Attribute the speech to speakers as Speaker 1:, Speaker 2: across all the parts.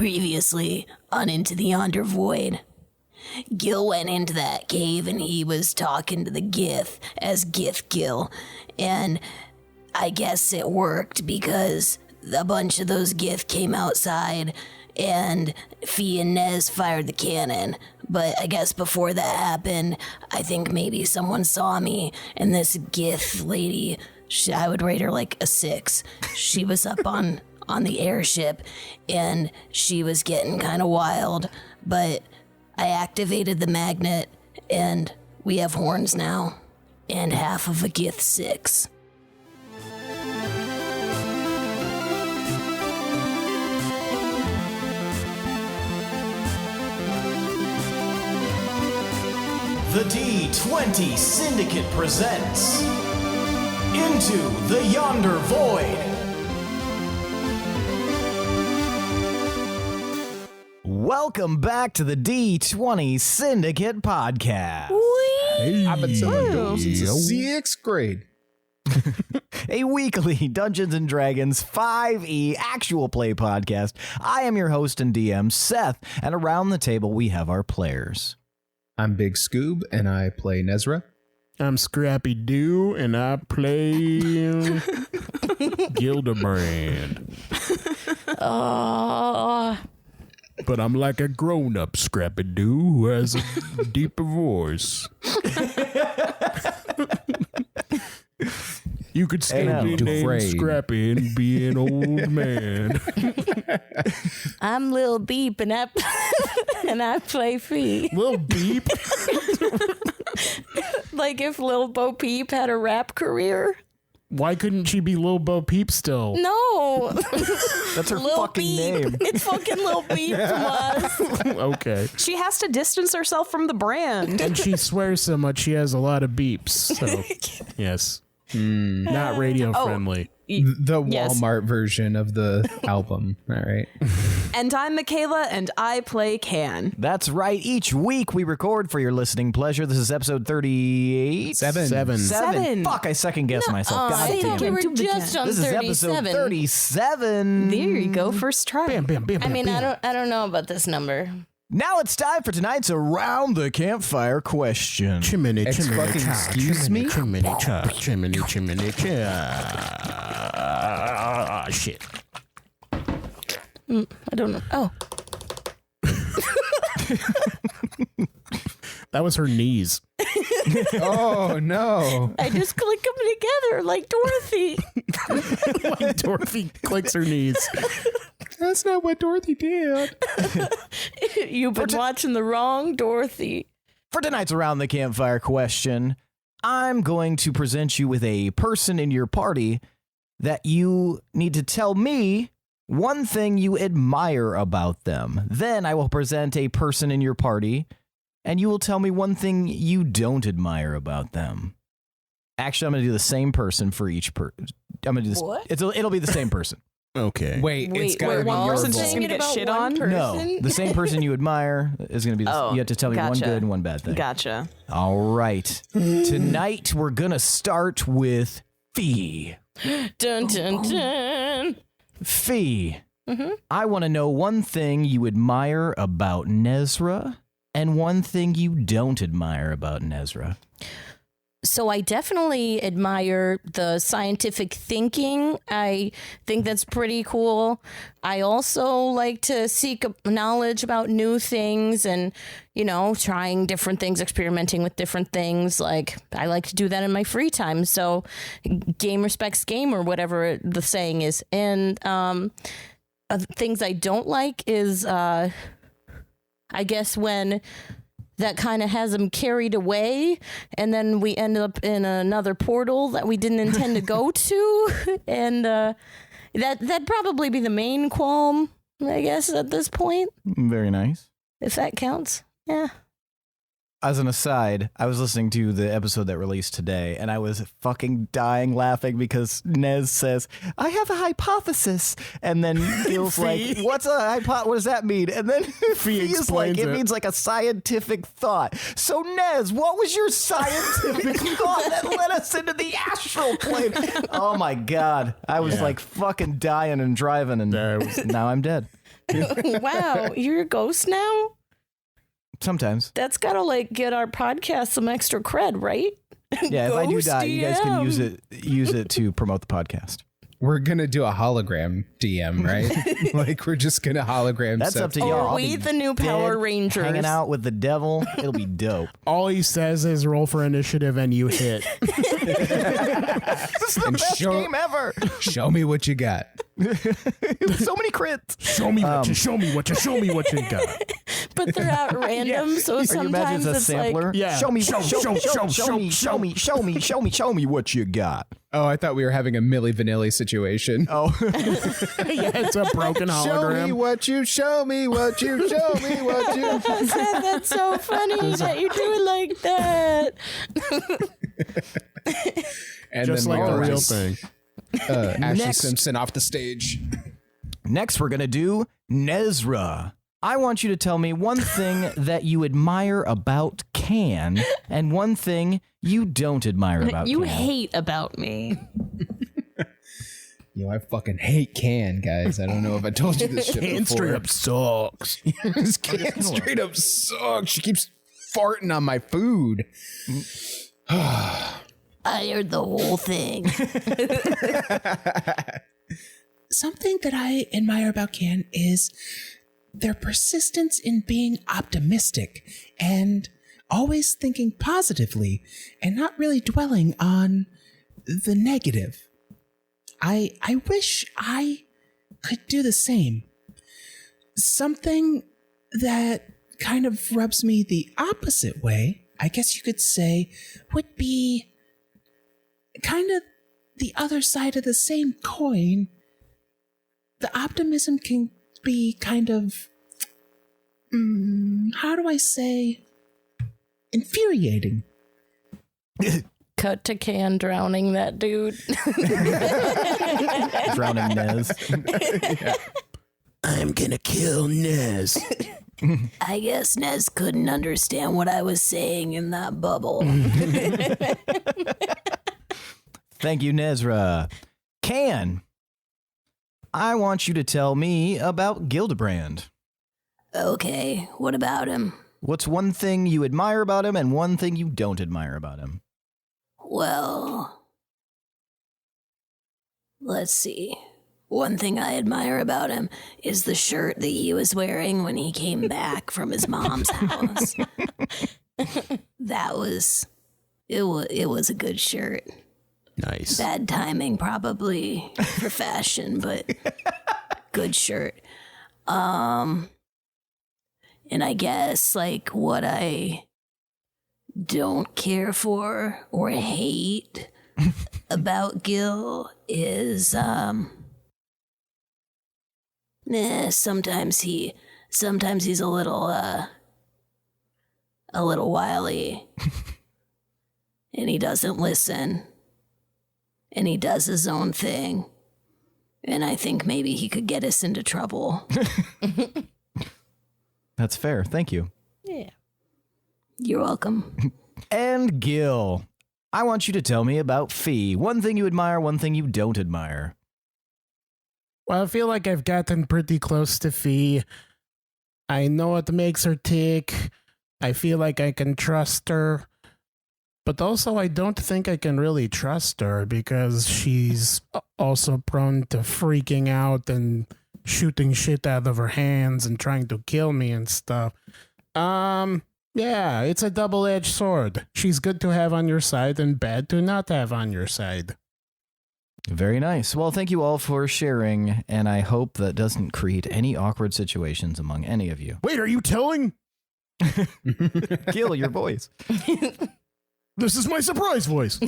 Speaker 1: Previously on Into the Yonder Void, Gil went into that cave and he was talking to the Gith as Gith Gil, and I guess it worked because a bunch of those Gith came outside and Fee and Nez fired the cannon. But I guess before that happened, I think maybe someone saw me, and this Gith lady, I would rate her like a 6. She was up on the airship, and she was getting kind of wild, but I activated the magnet, and we have horns now, and half of a Gith 6.
Speaker 2: The D20 Syndicate presents Into the Yonder Void. Welcome back to the D20 Syndicate podcast.
Speaker 3: I've been selling those since the 6th grade.
Speaker 2: A weekly Dungeons & Dragons 5e actual play podcast. I am your host and DM, Seth, and around the table we have our players.
Speaker 3: I'm Big Scoob, and I play Nezrah.
Speaker 4: I'm Scrappy Doo, and I play Gildebrand. But I'm like a grown-up Scrappy Doo who has a deeper voice. You could still be named Scrappy and be an old man.
Speaker 5: I'm Lil Beep, and I play Fee.
Speaker 4: Lil Beep?
Speaker 5: Like if Lil Bo Peep had a rap career.
Speaker 4: Why couldn't she be Lil Bo Peep still?
Speaker 5: No.
Speaker 2: That's her
Speaker 5: Lil
Speaker 2: fucking
Speaker 5: Beep.
Speaker 2: name.
Speaker 5: It's fucking Lil Beep from us.
Speaker 4: Okay.
Speaker 6: She has to distance herself from the brand.
Speaker 4: And she swears so much she has a lot of beeps. So, yes. Not radio friendly.
Speaker 3: The
Speaker 6: Yes.
Speaker 3: Walmart version of the album. All right.
Speaker 6: And I'm Michaela, and I play Can.
Speaker 2: That's right. Each week we record for your listening pleasure. This is episode 38?
Speaker 3: Seven.
Speaker 2: Fuck, I second guessed myself. God
Speaker 5: I
Speaker 2: damn.
Speaker 5: thought we were just on
Speaker 2: This is
Speaker 5: 37.
Speaker 2: episode 37.
Speaker 6: There you go, first try.
Speaker 4: Bam, bam, bam,
Speaker 5: I
Speaker 4: bam,
Speaker 5: mean,
Speaker 4: bam.
Speaker 5: I don't know about this number.
Speaker 2: Now it's time for tonight's Around the Campfire question.
Speaker 4: Chimney,
Speaker 3: Fucking excuse me?
Speaker 4: Chimney, chimney, shit.
Speaker 5: I don't know. Oh,
Speaker 4: That was her knees.
Speaker 3: Oh, no.
Speaker 5: I just click them together like Dorothy.
Speaker 4: Like Dorothy clicks her knees.
Speaker 3: That's not what Dorothy did.
Speaker 5: You've been watching the wrong Dorothy.
Speaker 2: For tonight's Around the Campfire question, I'm going to present you with a person in your party that you need to tell me one thing you admire about them. Then I will present a person in your party, and you will tell me one thing you don't admire about them. Actually, I'm going to do the same person for each person. I'm going to do this.
Speaker 5: What?
Speaker 2: It'll be the same person.
Speaker 4: Okay.
Speaker 3: Wait, it's got to be
Speaker 6: one
Speaker 3: your
Speaker 6: person's just
Speaker 3: vote.
Speaker 6: gonna get shit on?
Speaker 2: No, the same person you admire is going to be the
Speaker 6: Oh,
Speaker 2: you have to tell me one
Speaker 6: gotcha.
Speaker 2: good and one bad thing.
Speaker 6: Gotcha.
Speaker 2: All right. Tonight we're going to start with Fee.
Speaker 5: Dun, dun, dun.
Speaker 2: Fee, I want to know one thing you admire about Nezrah and one thing you don't admire about Nezrah.
Speaker 5: So I definitely admire the scientific thinking. I think that's pretty cool. I also like to seek knowledge about new things and, you know, trying different things, experimenting with different things. Like, I like to do that in my free time. So game respects game, or whatever the saying is. And things I don't like is, I guess, when that kind of has them carried away, and then we end up in another portal that we didn't intend to go to, and that'd probably be the main qualm, I guess, at this point,
Speaker 2: Very nice.
Speaker 5: if that counts. Yeah.
Speaker 2: As an aside, I was listening to the episode that released today, and I was fucking dying laughing because Nez says, I have a hypothesis. And then Gil's like, what's a hypothesis? What does that mean? And then Fee's like,
Speaker 4: explains
Speaker 2: it
Speaker 4: it.
Speaker 2: means like a scientific thought. So Nez, what was your scientific thought that led us into the astral plane? Oh my God. I was like fucking dying and driving, and now I'm dead.
Speaker 5: Wow, you're a ghost now?
Speaker 2: Sometimes.
Speaker 5: That's gotta like get our podcast some extra cred, right?
Speaker 2: Yeah, if I do
Speaker 5: Ghost
Speaker 2: die, you guys can
Speaker 5: DM.
Speaker 2: use it to promote the podcast.
Speaker 3: We're gonna do a hologram DM, right? Like we're just gonna hologram.
Speaker 2: That's up to
Speaker 3: Seth.
Speaker 2: y'all.
Speaker 5: Or
Speaker 2: I'll
Speaker 5: we
Speaker 2: be
Speaker 5: the new Power
Speaker 2: dead,
Speaker 5: Rangers.
Speaker 2: hanging out with the devil. It'll be dope.
Speaker 4: All he says is roll for initiative and you hit.
Speaker 2: This is the
Speaker 3: And
Speaker 2: best
Speaker 3: show-
Speaker 2: game ever.
Speaker 3: Show me what you got.
Speaker 2: So many crits.
Speaker 4: Show me what you got.
Speaker 5: But they're at random, so
Speaker 2: Are you imagine
Speaker 5: sometimes
Speaker 2: it's a
Speaker 5: it's
Speaker 2: sampler?
Speaker 5: like
Speaker 4: Yeah.
Speaker 2: Show me what you got.
Speaker 3: Oh, I thought we were having a Milli Vanilli situation.
Speaker 2: Oh,
Speaker 4: Yeah, it's a broken
Speaker 3: Show me
Speaker 4: hologram.
Speaker 3: what you, show me what you, show me what you.
Speaker 5: that's so funny that you do it like that.
Speaker 3: And
Speaker 4: Just
Speaker 3: then
Speaker 4: like the
Speaker 3: Laura
Speaker 4: real
Speaker 3: just,
Speaker 4: thing.
Speaker 3: Ashley
Speaker 2: Next.
Speaker 3: Simpson off the stage.
Speaker 2: next we're gonna do Nezrah. I want you to tell me one thing that you admire about Can and one thing you don't admire about
Speaker 6: You
Speaker 2: Can.
Speaker 6: hate about me.
Speaker 3: Yo, I fucking hate Can, guys. I don't know if I told you this shit
Speaker 4: Can
Speaker 3: before.
Speaker 4: straight up sucks.
Speaker 3: This Can straight up sucks. She keeps farting on my food.
Speaker 1: I heard the whole thing.
Speaker 7: Something that I admire about Can is their persistence in being optimistic and always thinking positively and not really dwelling on the negative. I wish I could do the same. Something that kind of rubs me the opposite way, I guess you could say, would be kind of the other side of the same coin. The optimism can be kind of, how do I say, infuriating.
Speaker 5: Cut to Can drowning that dude.
Speaker 2: Drowning Nez.
Speaker 4: I'm gonna kill Nez.
Speaker 1: I guess Nez couldn't understand what I was saying in that bubble.
Speaker 2: Thank you, Nezrah. Can, I want you to tell me about Gildebrand.
Speaker 1: Okay, what about him?
Speaker 2: What's one thing you admire about him and one thing you don't admire about him?
Speaker 1: Well, let's see. One thing I admire about him is the shirt that he was wearing when he came back from his mom's house. It was a good shirt.
Speaker 4: Nice.
Speaker 1: Bad timing probably for fashion, but good shirt. And I guess like what I don't care for or hate about Gil is sometimes he's a little wily and he doesn't listen and he does his own thing, and I think maybe he could get us into trouble.
Speaker 2: That's fair. Thank you.
Speaker 5: Yeah.
Speaker 1: You're welcome.
Speaker 2: And Gil, I want you to tell me about Fee. One thing you admire, one thing you don't admire.
Speaker 4: Well, I feel like I've gotten pretty close to Fee. I know what makes her tick. I feel like I can trust her. But also, I don't think I can really trust her because she's also prone to freaking out and shooting shit out of her hands and trying to kill me and stuff. Yeah, it's a double-edged sword. She's good to have on your side and bad to not have on your side.
Speaker 2: Very nice. Well, thank you all for sharing, and I hope that doesn't create any awkward situations among any of you.
Speaker 4: Wait, are you telling?
Speaker 2: Gil, your voice.
Speaker 4: This is my surprise voice.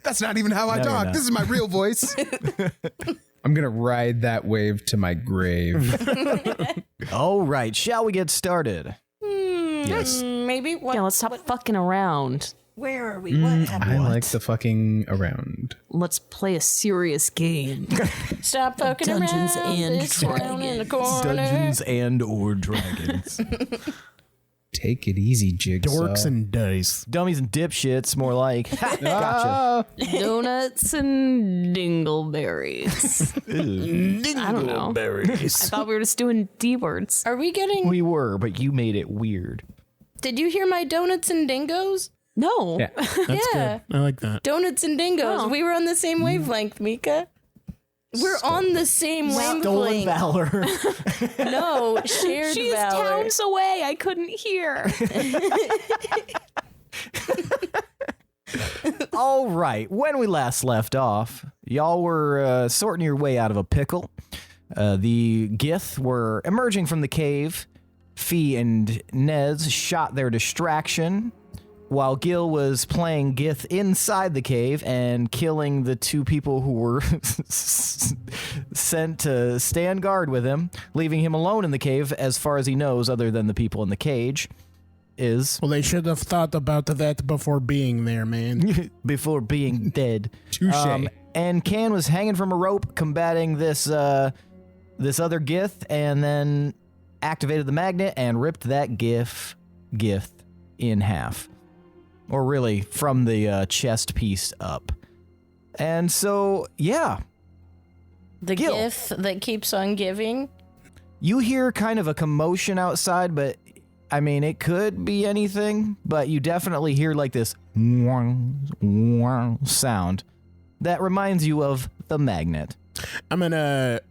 Speaker 3: That's not even how I
Speaker 2: No, you're
Speaker 3: talk.
Speaker 2: not.
Speaker 3: This is my real voice. I'm going to ride that wave to my grave.
Speaker 2: All right, shall we get started?
Speaker 3: Yes.
Speaker 5: Maybe what?
Speaker 6: Yeah, let's stop fucking around.
Speaker 5: Where are we? What happened?
Speaker 3: I like the fucking around.
Speaker 6: Let's play a serious game.
Speaker 5: Stop fucking
Speaker 1: Dungeons
Speaker 5: around.
Speaker 1: and
Speaker 5: It's down in the
Speaker 1: Dragons.
Speaker 5: corner.
Speaker 2: Dungeons and or Dragons.
Speaker 3: Take it easy, Jigsaw.
Speaker 4: Dorks and dice.
Speaker 2: Dummies and dipshits, more like. Gotcha.
Speaker 6: Donuts and dingleberries. I don't know. I thought we were just doing D words.
Speaker 5: Are we getting...
Speaker 2: We were, but you made it weird.
Speaker 5: Did you hear my donuts and dingoes?
Speaker 6: No.
Speaker 3: Yeah.
Speaker 4: That's
Speaker 5: Yeah.
Speaker 4: good. I like that.
Speaker 5: Donuts and dingoes.
Speaker 6: Oh.
Speaker 5: We were on the same wavelength, Mika. We're on the same
Speaker 2: Stolen
Speaker 5: wavelength.
Speaker 2: valor.
Speaker 5: No, shared
Speaker 6: She's
Speaker 5: valor.
Speaker 6: towns away. I couldn't hear.
Speaker 2: All right. When we last left off, y'all were sorting your way out of a pickle. The Gith were emerging from the cave. Fee and Nez shot their distraction, while Gil was playing Gith inside the cave and killing the two people who were sent to stand guard with him, leaving him alone in the cave as far as he knows, other than the people in the cage. Well,
Speaker 4: they should have thought about that before being there, man.
Speaker 2: before being dead.
Speaker 3: Touche.
Speaker 2: And Can was hanging from a rope combating this other Gith, and then activated the magnet and ripped that Gith in half. Or really, from the chest piece up. And so, yeah.
Speaker 5: The
Speaker 2: Gil.
Speaker 5: gift that keeps on giving.
Speaker 2: You hear kind of a commotion outside, but, I mean, it could be anything. But you definitely hear like this sound that reminds you of the magnet.
Speaker 4: I'm gonna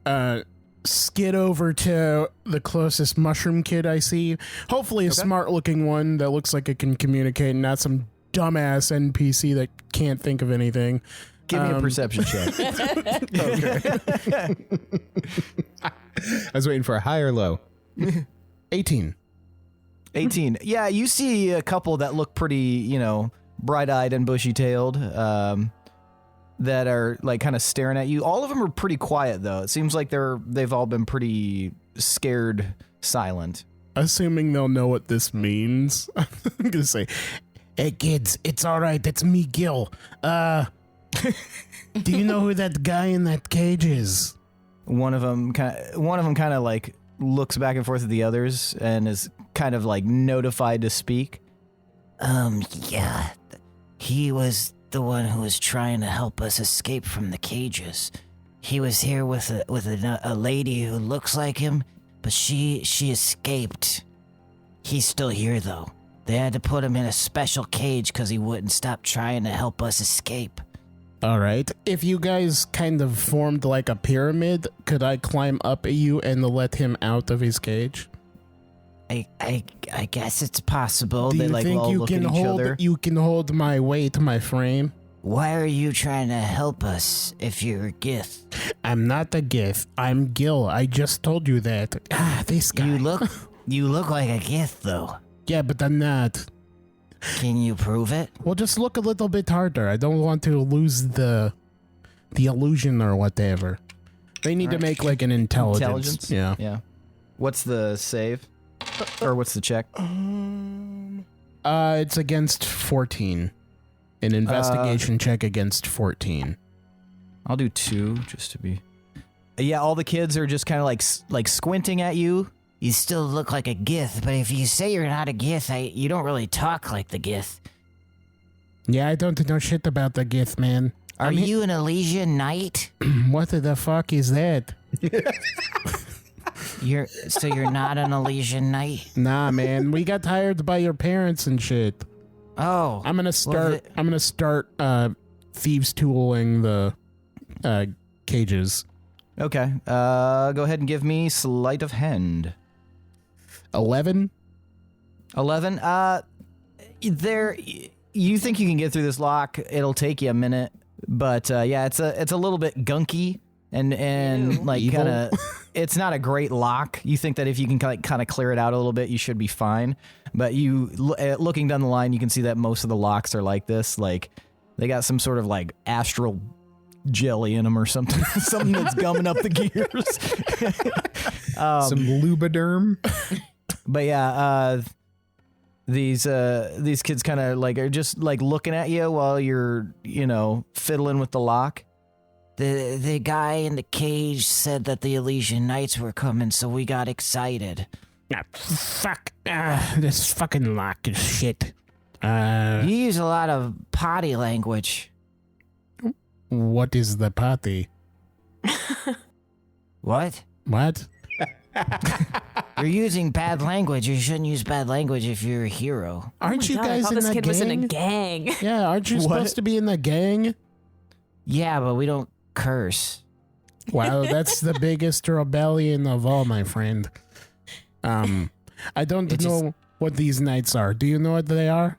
Speaker 4: skid over to the closest mushroom kid I see. Hopefully a smart-looking one that looks like it can communicate, not some dumbass NPC that can't think of anything.
Speaker 2: Give me a perception check.
Speaker 3: I was waiting for a high or low.
Speaker 4: 18.
Speaker 2: 18. Yeah, you see a couple that look pretty, bright-eyed and bushy-tailed, that are like kind of staring at you. All of them are pretty quiet though. It seems like they've all been pretty scared, silent.
Speaker 4: Assuming they'll know what this means, I'm gonna say, "Hey kids, it's all right. It's me, Gil. Do you know who that guy in that cage is?"
Speaker 2: One of them kind of like looks back and forth at the others and is kind of like notified to speak.
Speaker 1: Yeah. He was the one who was trying to help us escape from the cages. He was here with a lady who looks like him, but she escaped. He's still here though. They had to put him in a special cage because he wouldn't stop trying to help us escape.
Speaker 4: All right. If you guys kind of formed like a pyramid, could I climb up at you and let him out of his cage?
Speaker 1: I guess it's possible.
Speaker 4: Do
Speaker 2: They
Speaker 4: you
Speaker 2: like
Speaker 4: think
Speaker 2: all
Speaker 4: you
Speaker 2: look
Speaker 4: can
Speaker 2: at each
Speaker 4: hold
Speaker 2: other.
Speaker 4: you can hold my weight, my frame?
Speaker 1: Why are you trying to help us if you're a Gith?
Speaker 4: I'm not a Gith. I'm Gil. I just told you that. This guy.
Speaker 1: You look like a Gith though.
Speaker 4: Yeah, but I'm not.
Speaker 1: Can you prove it?
Speaker 4: Well, just look a little bit harder. I don't want to lose the illusion or whatever. They need to make like an intelligence. Yeah.
Speaker 2: Yeah. What's the save? Or what's the check?
Speaker 4: It's against 14. An investigation check against 14.
Speaker 2: I'll do 2 just to be. Yeah, all the kids are just kind of like squinting at you.
Speaker 1: You still look like a Gith, but if you say you're not a Gith, you don't really talk like the Gith.
Speaker 4: Yeah, I don't know shit about the Gith, man.
Speaker 1: Are you an Elysian Knight?
Speaker 4: What the fuck is that?
Speaker 1: You're not an Elysian Knight?
Speaker 4: Nah, man. We got hired by your parents and shit.
Speaker 1: Oh.
Speaker 4: I'm gonna start thieves tooling the cages.
Speaker 2: Okay. Go ahead and give me sleight of hand.
Speaker 4: 11.
Speaker 2: 11. You think you can get through this lock? It'll take you a minute, but yeah, it's a little bit gunky and like kind of. It's not a great lock. You think that if you can kind of clear it out a little bit, you should be fine. But looking down the line, you can see that most of the locks are like this. Like they got some sort of like astral jelly in them or something. Something that's gumming up the gears.
Speaker 3: Some lubriderm.
Speaker 2: But yeah, these kids kind of like are just like looking at you while you're fiddling with the lock.
Speaker 1: The guy in the cage said that the Elysian Knights were coming, so we got excited.
Speaker 4: Fuck. This fucking lock is shit.
Speaker 2: You use a lot of potty language.
Speaker 4: What is the potty?
Speaker 2: What?
Speaker 4: What?
Speaker 2: You're using bad language. You shouldn't use bad language if you're a hero.
Speaker 4: Aren't you
Speaker 6: God, I
Speaker 4: guys
Speaker 6: thought
Speaker 4: in
Speaker 6: this
Speaker 4: the
Speaker 6: kid
Speaker 4: gang?
Speaker 6: was in a gang.
Speaker 4: Yeah, aren't you supposed to be in the gang?
Speaker 2: Yeah, but we don't curse.
Speaker 4: Wow, that's the biggest rebellion of all, my friend. I don't know what these knights are. Do you know what they are?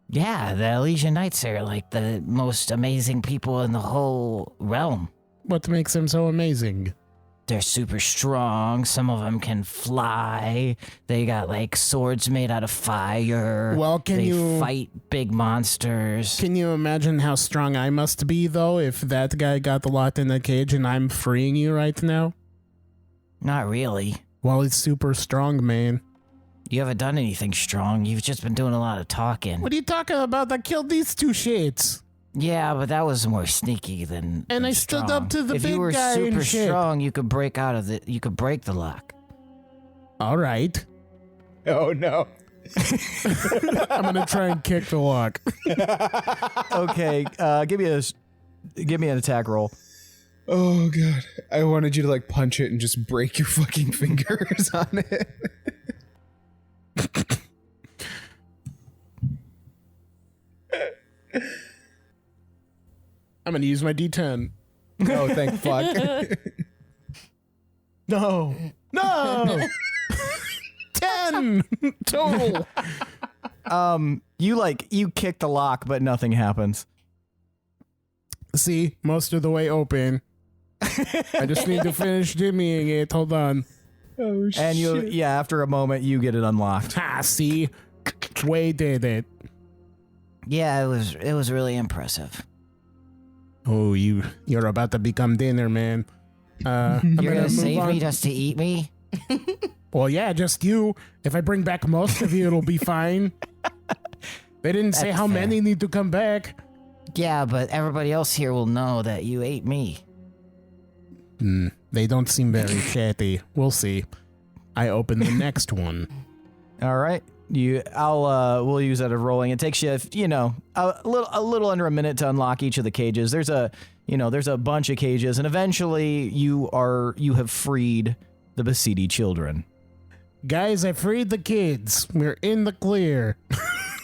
Speaker 2: Yeah, the Elysian Knights are like the most amazing people in the whole realm.
Speaker 4: What makes them so amazing?
Speaker 2: They're super strong. Some of them can fly. They got like swords made out of fire.
Speaker 4: Well,
Speaker 2: They fight big monsters.
Speaker 4: Can you imagine how strong I must be, though, if that guy got locked in a cage and I'm freeing you right now?
Speaker 2: Not really.
Speaker 4: Well, it's super strong, man.
Speaker 2: You haven't done anything strong. You've just been doing a lot of talking.
Speaker 4: What are you talking about? I killed these two shits.
Speaker 2: Yeah, but that was more sneaky than.
Speaker 4: And
Speaker 2: than
Speaker 4: I stood
Speaker 2: strong.
Speaker 4: up to the
Speaker 2: if
Speaker 4: big
Speaker 2: you were
Speaker 4: guy
Speaker 2: super
Speaker 4: and shit.
Speaker 2: strong, you could break out of the. You could break the lock.
Speaker 4: All right.
Speaker 3: Oh no.
Speaker 4: I'm going to try and kick the lock.
Speaker 2: Okay, give me an attack roll.
Speaker 3: Oh god. I wanted you to like punch it and just break your fucking fingers on it.
Speaker 4: I'm going to use my D10.
Speaker 3: Oh, thank fuck.
Speaker 4: No. No. 10 total.
Speaker 2: You kick the lock, but nothing happens.
Speaker 4: See, most of the way open. I just need to finish jimmying it. Hold on.
Speaker 3: Oh shit.
Speaker 2: And after a moment, you get it unlocked.
Speaker 4: Ha, see? Way did it.
Speaker 2: Yeah, it was really impressive.
Speaker 4: Oh, you're about to become dinner, man. I'm
Speaker 2: You're gonna
Speaker 4: move
Speaker 2: save
Speaker 4: on.
Speaker 2: me just to eat me?
Speaker 4: Well, yeah, just you. If I bring back most of you, it'll be fine. They didn't say
Speaker 2: That's
Speaker 4: how
Speaker 2: fair.
Speaker 4: many need to come back.
Speaker 2: Yeah, but everybody else here will know that you ate me.
Speaker 4: They don't seem very chatty. We'll see. I open the next one.
Speaker 2: All right. We'll use that as rolling. It takes you, a little under a minute to unlock each of the cages. There's a bunch of cages, and eventually you have freed the Basidi children.
Speaker 4: Guys, I freed the kids. We're in the clear.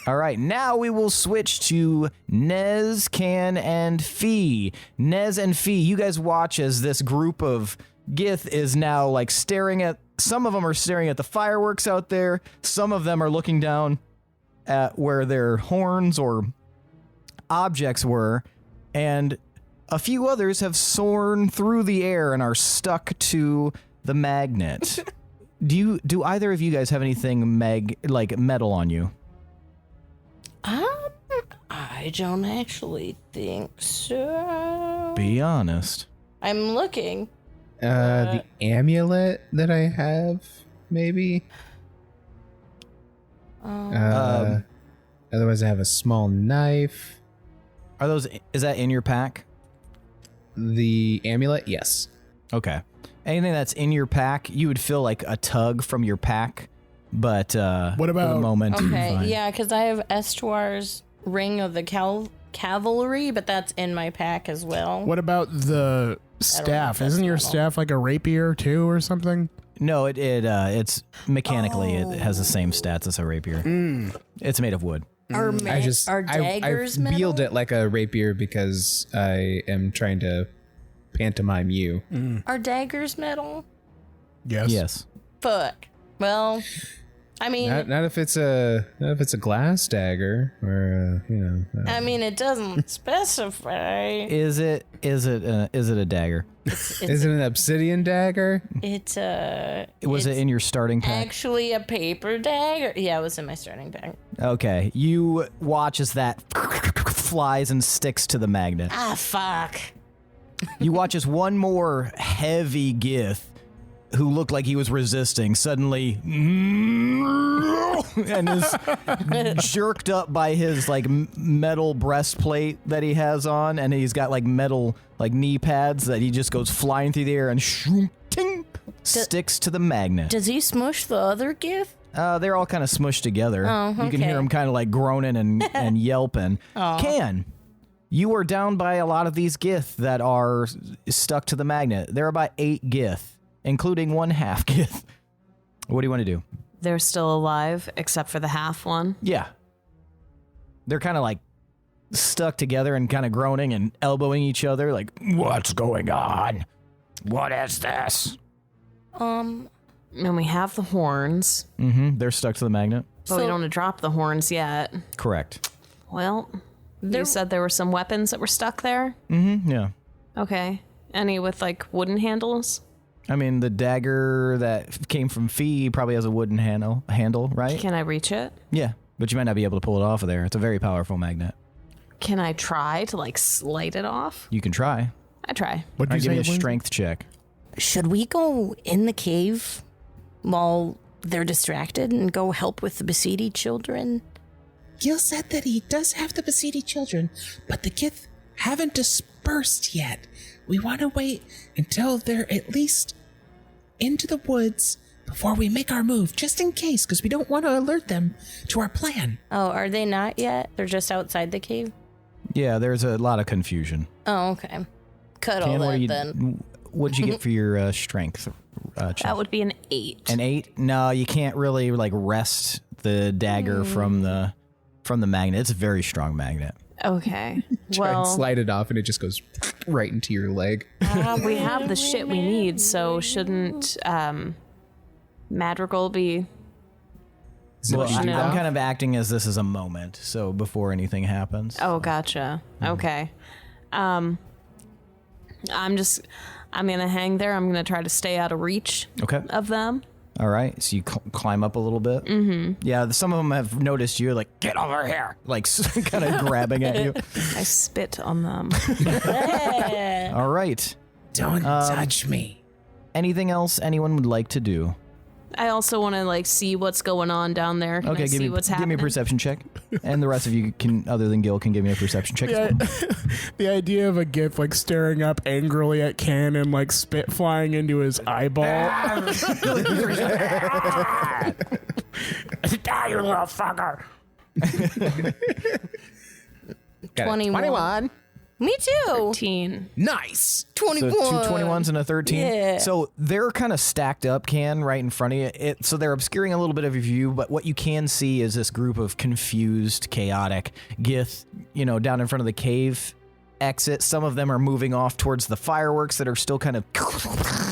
Speaker 2: All right, now we will switch to Nez, Can, and Fee. Nez and Fee, you guys watch as this group of Gith is now like staring at. Some of them are staring at the fireworks out there. Some of them are looking down at where their horns or objects were, and a few others have soared through the air and are stuck to the magnet. Do either of you guys have anything metal on you?
Speaker 5: I don't actually think so.
Speaker 2: Be honest.
Speaker 5: I'm looking.
Speaker 3: The amulet that I have, maybe. Otherwise, I have a small knife.
Speaker 2: Is that in your pack?
Speaker 3: The amulet, yes.
Speaker 2: Okay. Anything that's in your pack, you would feel like a tug from your pack, but for the
Speaker 4: about-
Speaker 2: moment, you're
Speaker 5: Okay,
Speaker 2: fine.
Speaker 5: yeah, because I have Estuar's Ring of the Cavalry, but that's in my pack as well.
Speaker 4: What about the staff?
Speaker 5: that's
Speaker 4: Isn't your
Speaker 5: metal.
Speaker 4: staff like a rapier too or something?
Speaker 2: No, it's mechanically it has the same stats as a rapier. It's made of wood.
Speaker 5: Are
Speaker 3: I
Speaker 5: daggers
Speaker 3: I
Speaker 5: metal?
Speaker 3: wield it like a rapier because I am trying to pantomime you.
Speaker 5: Are daggers metal?
Speaker 4: Yes.
Speaker 2: Yes.
Speaker 5: Fuck. Well, I mean,
Speaker 3: Not if it's a glass dagger or
Speaker 5: I mean, it doesn't specify.
Speaker 2: Is it a dagger?
Speaker 3: is it an obsidian dagger?
Speaker 5: It's
Speaker 2: Was it in your starting pack?
Speaker 5: actually a paper dagger. Yeah, it was in my starting pack.
Speaker 2: Okay. You watch as that flies and sticks to the magnet.
Speaker 5: Ah, fuck.
Speaker 2: You watch as one more heavy Gith who looked like he was resisting suddenly and is jerked up by his like metal breastplate that he has on, and he's got like metal like knee pads that he just goes flying through the air and shroom, ting, sticks to the magnet.
Speaker 5: Does he smush the other gift?
Speaker 2: They're all kind of smushed together.
Speaker 5: Oh,
Speaker 2: You can
Speaker 5: okay.
Speaker 2: hear them kind of like groaning and yelping. Can, you are down by a lot of these gith that are stuck to the magnet. There are about 8 gith, including 1 half gith. What do you want to do?
Speaker 6: They're still alive, except for the half one.
Speaker 2: Yeah. They're kind of like stuck together and kind of groaning and elbowing each other like, what's going on? What is this?
Speaker 6: And we have the horns,
Speaker 2: They're stuck to the magnet.
Speaker 6: but we don't want to drop the horns yet.
Speaker 2: Correct.
Speaker 6: Well, you said there were some weapons that were stuck there?
Speaker 2: Yeah.
Speaker 6: Okay. Any with, like, wooden handles?
Speaker 2: I mean, the dagger that came from Fee probably has a wooden handle, right?
Speaker 6: Can I reach it?
Speaker 2: Yeah, but you might not be able to pull it off of there. It's a very powerful magnet.
Speaker 6: Can I try to, like, slide it off?
Speaker 2: You can try.
Speaker 6: I try.
Speaker 4: What'd
Speaker 2: All
Speaker 4: you
Speaker 2: right, give me a
Speaker 4: say, Lindsey?
Speaker 2: strength check.
Speaker 5: Should we go in the cave while they're distracted and go help with the Basidi children?
Speaker 7: Gil said that he does have the Basidi children, but the Gith haven't dispersed yet. We want to wait until they're at least into the woods before we make our move, just in case, because we don't want to alert them to our plan.
Speaker 5: Oh, are they not yet? They're just outside the cave?
Speaker 2: Yeah, there's a lot of confusion.
Speaker 5: Oh, okay. Cut all
Speaker 2: Ken,
Speaker 5: that then.
Speaker 2: What'd you get for your strength check?
Speaker 6: That would be an 8.
Speaker 2: An 8? No, you can't really like wrest the dagger from the magnet. It's a very strong magnet.
Speaker 6: Okay.
Speaker 3: Try and
Speaker 6: Well,
Speaker 3: slide it off and it just goes right into your leg.
Speaker 6: we have the shit we need, so shouldn't Madrigal be...
Speaker 2: Well,
Speaker 6: you
Speaker 2: I'm
Speaker 6: know.
Speaker 2: kind of acting as this is a moment, so before anything happens.
Speaker 6: Oh, gotcha. Okay. I'm gonna hang there. I'm gonna try to stay out of reach
Speaker 2: Okay.
Speaker 6: of them.
Speaker 2: All right. So you climb up a little bit. Mm-hmm. Yeah. Some of them have noticed you. Like, get over here. Like, kind of grabbing at you.
Speaker 6: I spit on them.
Speaker 2: All right.
Speaker 7: Don't touch me.
Speaker 2: Anything else anyone would like to do?
Speaker 6: I also want to like see what's going on down there. Can I see what's
Speaker 2: give me
Speaker 6: happening?
Speaker 2: a perception check. And the rest of you can, other than Gil, can give me a perception check. as well.
Speaker 4: The idea of a gif like staring up angrily at Ken and like spit flying into his eyeball. Die, you little fucker.
Speaker 5: 21. Me too.
Speaker 6: 13.
Speaker 3: Nice.
Speaker 5: 21.
Speaker 2: So 2 21s and a 13.
Speaker 5: Yeah.
Speaker 2: So they're kind of stacked up, right in front of you. So they're obscuring a little bit of your view, but what you can see is this group of confused, chaotic Gith, down in front of the cave exit. Some of them are moving off towards the fireworks that are still kind of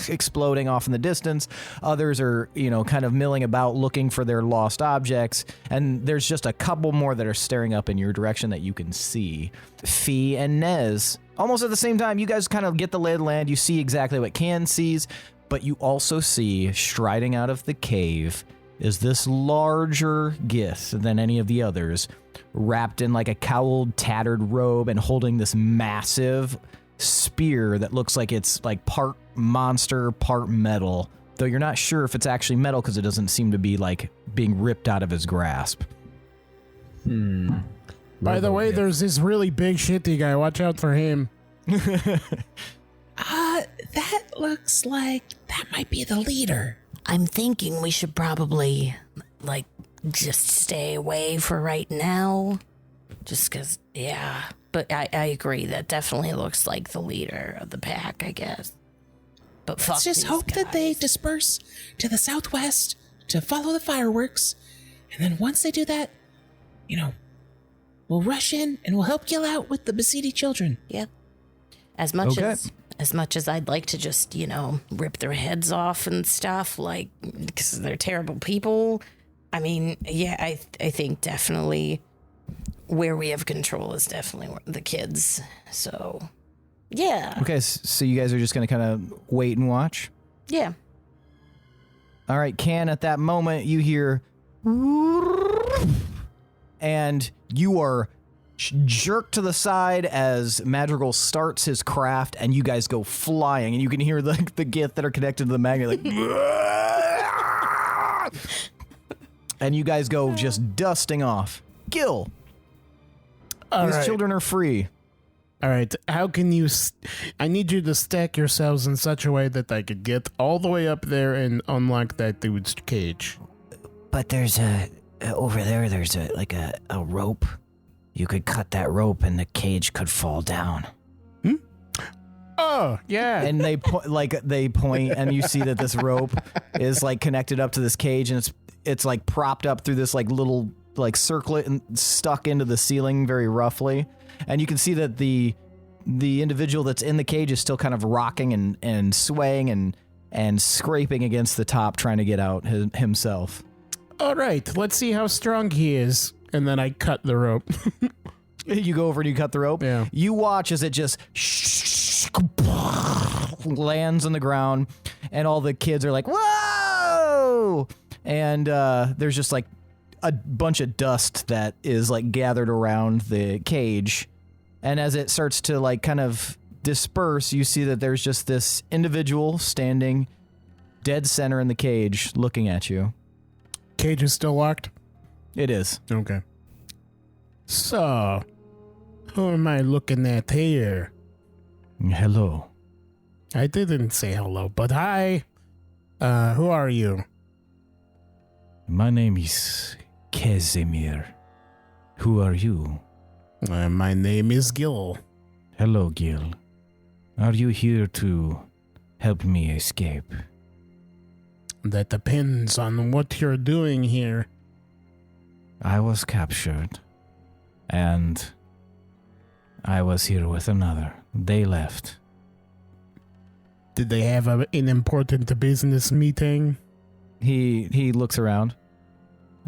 Speaker 2: exploding off in the distance. Others are, kind of milling about looking for their lost objects. And there's just a couple more that are staring up in your direction that you can see. Fee and Nez, almost at the same time, you guys kind of get the lay of the land. You see exactly what Can sees, but you also see striding out of the cave is this larger Gith than any of the others, wrapped in like a cowled, tattered robe and holding this massive spear that looks like it's like part monster, part metal, though you're not sure if it's actually metal because it doesn't seem to be like being ripped out of his grasp.
Speaker 4: By the way, there's this really big shitty guy. Watch out for him.
Speaker 7: That looks like that might be the leader.
Speaker 5: I'm thinking we should probably, like, just stay away for right now. Just because, yeah. But I agree. That definitely looks like the leader of the pack, I guess. But fuck
Speaker 7: Let's just
Speaker 5: these
Speaker 7: hope that they
Speaker 5: guys.
Speaker 7: disperse to the southwest to follow the fireworks. And then once they do that, we'll rush in and we'll help Gil out with the Basidi children.
Speaker 5: Yep. As much
Speaker 2: Okay.
Speaker 5: as much as I'd like to just, rip their heads off and stuff, like, because they're terrible people. I mean, yeah, I think definitely where we have control is definitely the kids. So, yeah.
Speaker 2: Okay, so you guys are just going to kind of wait and watch?
Speaker 5: Yeah.
Speaker 2: All right, Can, at that moment, you hear... And you are jerked to the side as Madrigal starts his craft, and you guys go flying, and you can hear the Gith that are connected to the magnet, like... And you guys go just dusting off. Gil, these children are free.
Speaker 4: All right, how can you... I need you to stack yourselves in such a way that I could get all the way up there and unlock that dude's cage.
Speaker 2: But there's over there, there's a rope. You could cut that rope and the cage could fall down.
Speaker 4: Oh, yeah.
Speaker 2: And they point and you see that this rope is like connected up to this cage, and it's like propped up through this like little like circlet and stuck into the ceiling very roughly. And you can see that the individual that's in the cage is still kind of rocking and swaying and scraping against the top, trying to get out himself.
Speaker 4: All right, let's see how strong he is. And then I cut the rope.
Speaker 2: You go over and you cut the rope.
Speaker 4: Yeah.
Speaker 2: You watch as it just lands on the ground, and all the kids are like, "Whoa!" And there's just like a bunch of dust that is like gathered around the cage. And as it starts to like kind of disperse, you see that there's just this individual standing dead center in the cage looking at you.
Speaker 4: Cage is still locked?
Speaker 2: It is.
Speaker 4: Okay. So, who am I looking at here?
Speaker 2: Hello.
Speaker 4: I didn't say hello, but hi. Who are you?
Speaker 2: My name is Casimir. Who are you?
Speaker 4: My name is Gil.
Speaker 2: Hello, Gil. Are you here to help me escape?
Speaker 4: That depends on what you're doing here.
Speaker 2: I was captured, and I was here with another. They left.
Speaker 4: Did they have an important business meeting?
Speaker 2: He looks around.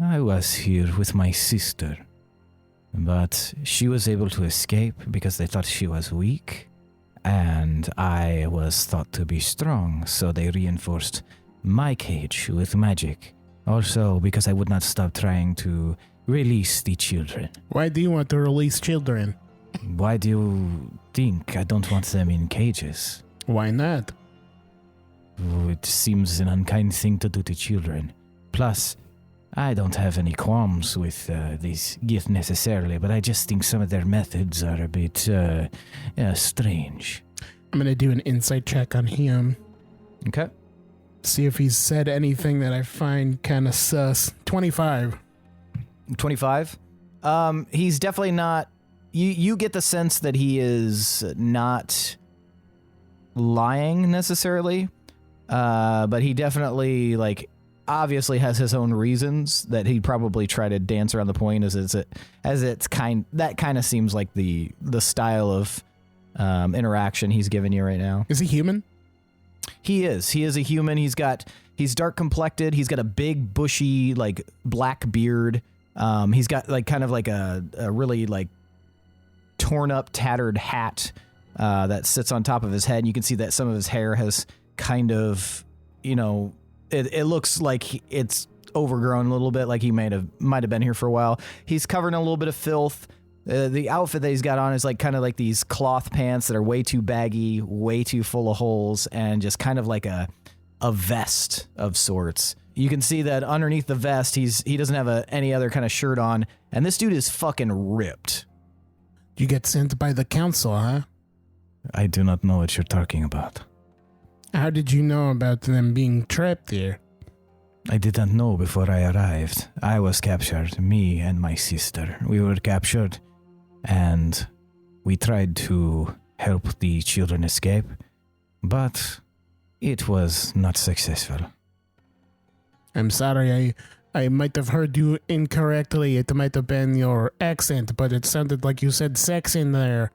Speaker 2: I was here with my sister, but she was able to escape because they thought she was weak, and I was thought to be strong, so they reinforced my cage with magic. Also, because I would not stop trying to release the children.
Speaker 4: Why do you want to release children?
Speaker 2: Why do you think I don't want them in cages?
Speaker 4: Why not?
Speaker 2: It seems an unkind thing to do to children. Plus, I don't have any qualms with these gifts necessarily, but I just think some of their methods are a bit strange.
Speaker 4: I'm going to do an insight check on him.
Speaker 2: Okay.
Speaker 4: See if he's said anything that I find kind of sus. 25.
Speaker 2: 25? He's definitely not... You get the sense that he is not lying necessarily, but he definitely, like, obviously has his own reasons that he'd probably try to dance around the point that kind of seems like the style of interaction he's giving you right now.
Speaker 4: Is he human?
Speaker 2: He is a human. He's dark complected. He's got a big bushy like black beard. He's got like kind of like a really like torn up tattered hat that sits on top of his head. And you can see that some of his hair has kind of, it looks like it's overgrown a little bit, like he might have been here for a while. He's covered in a little bit of filth. The outfit that he's got on is like kind of like these cloth pants that are way too baggy, way too full of holes, and just kind of like a vest of sorts. You can see that underneath the vest, he doesn't have any other kind of shirt on, and this dude is fucking ripped.
Speaker 4: You get sent by the council, huh?
Speaker 2: I do not know what you're talking about.
Speaker 4: How did you know about them being trapped here?
Speaker 2: I did not know before I arrived. I was captured, me and my sister. We were captured, and we tried to help the children escape, but it was not successful.
Speaker 4: I'm sorry, I might have heard you incorrectly. It might have been your accent, but it sounded like you said sex in there.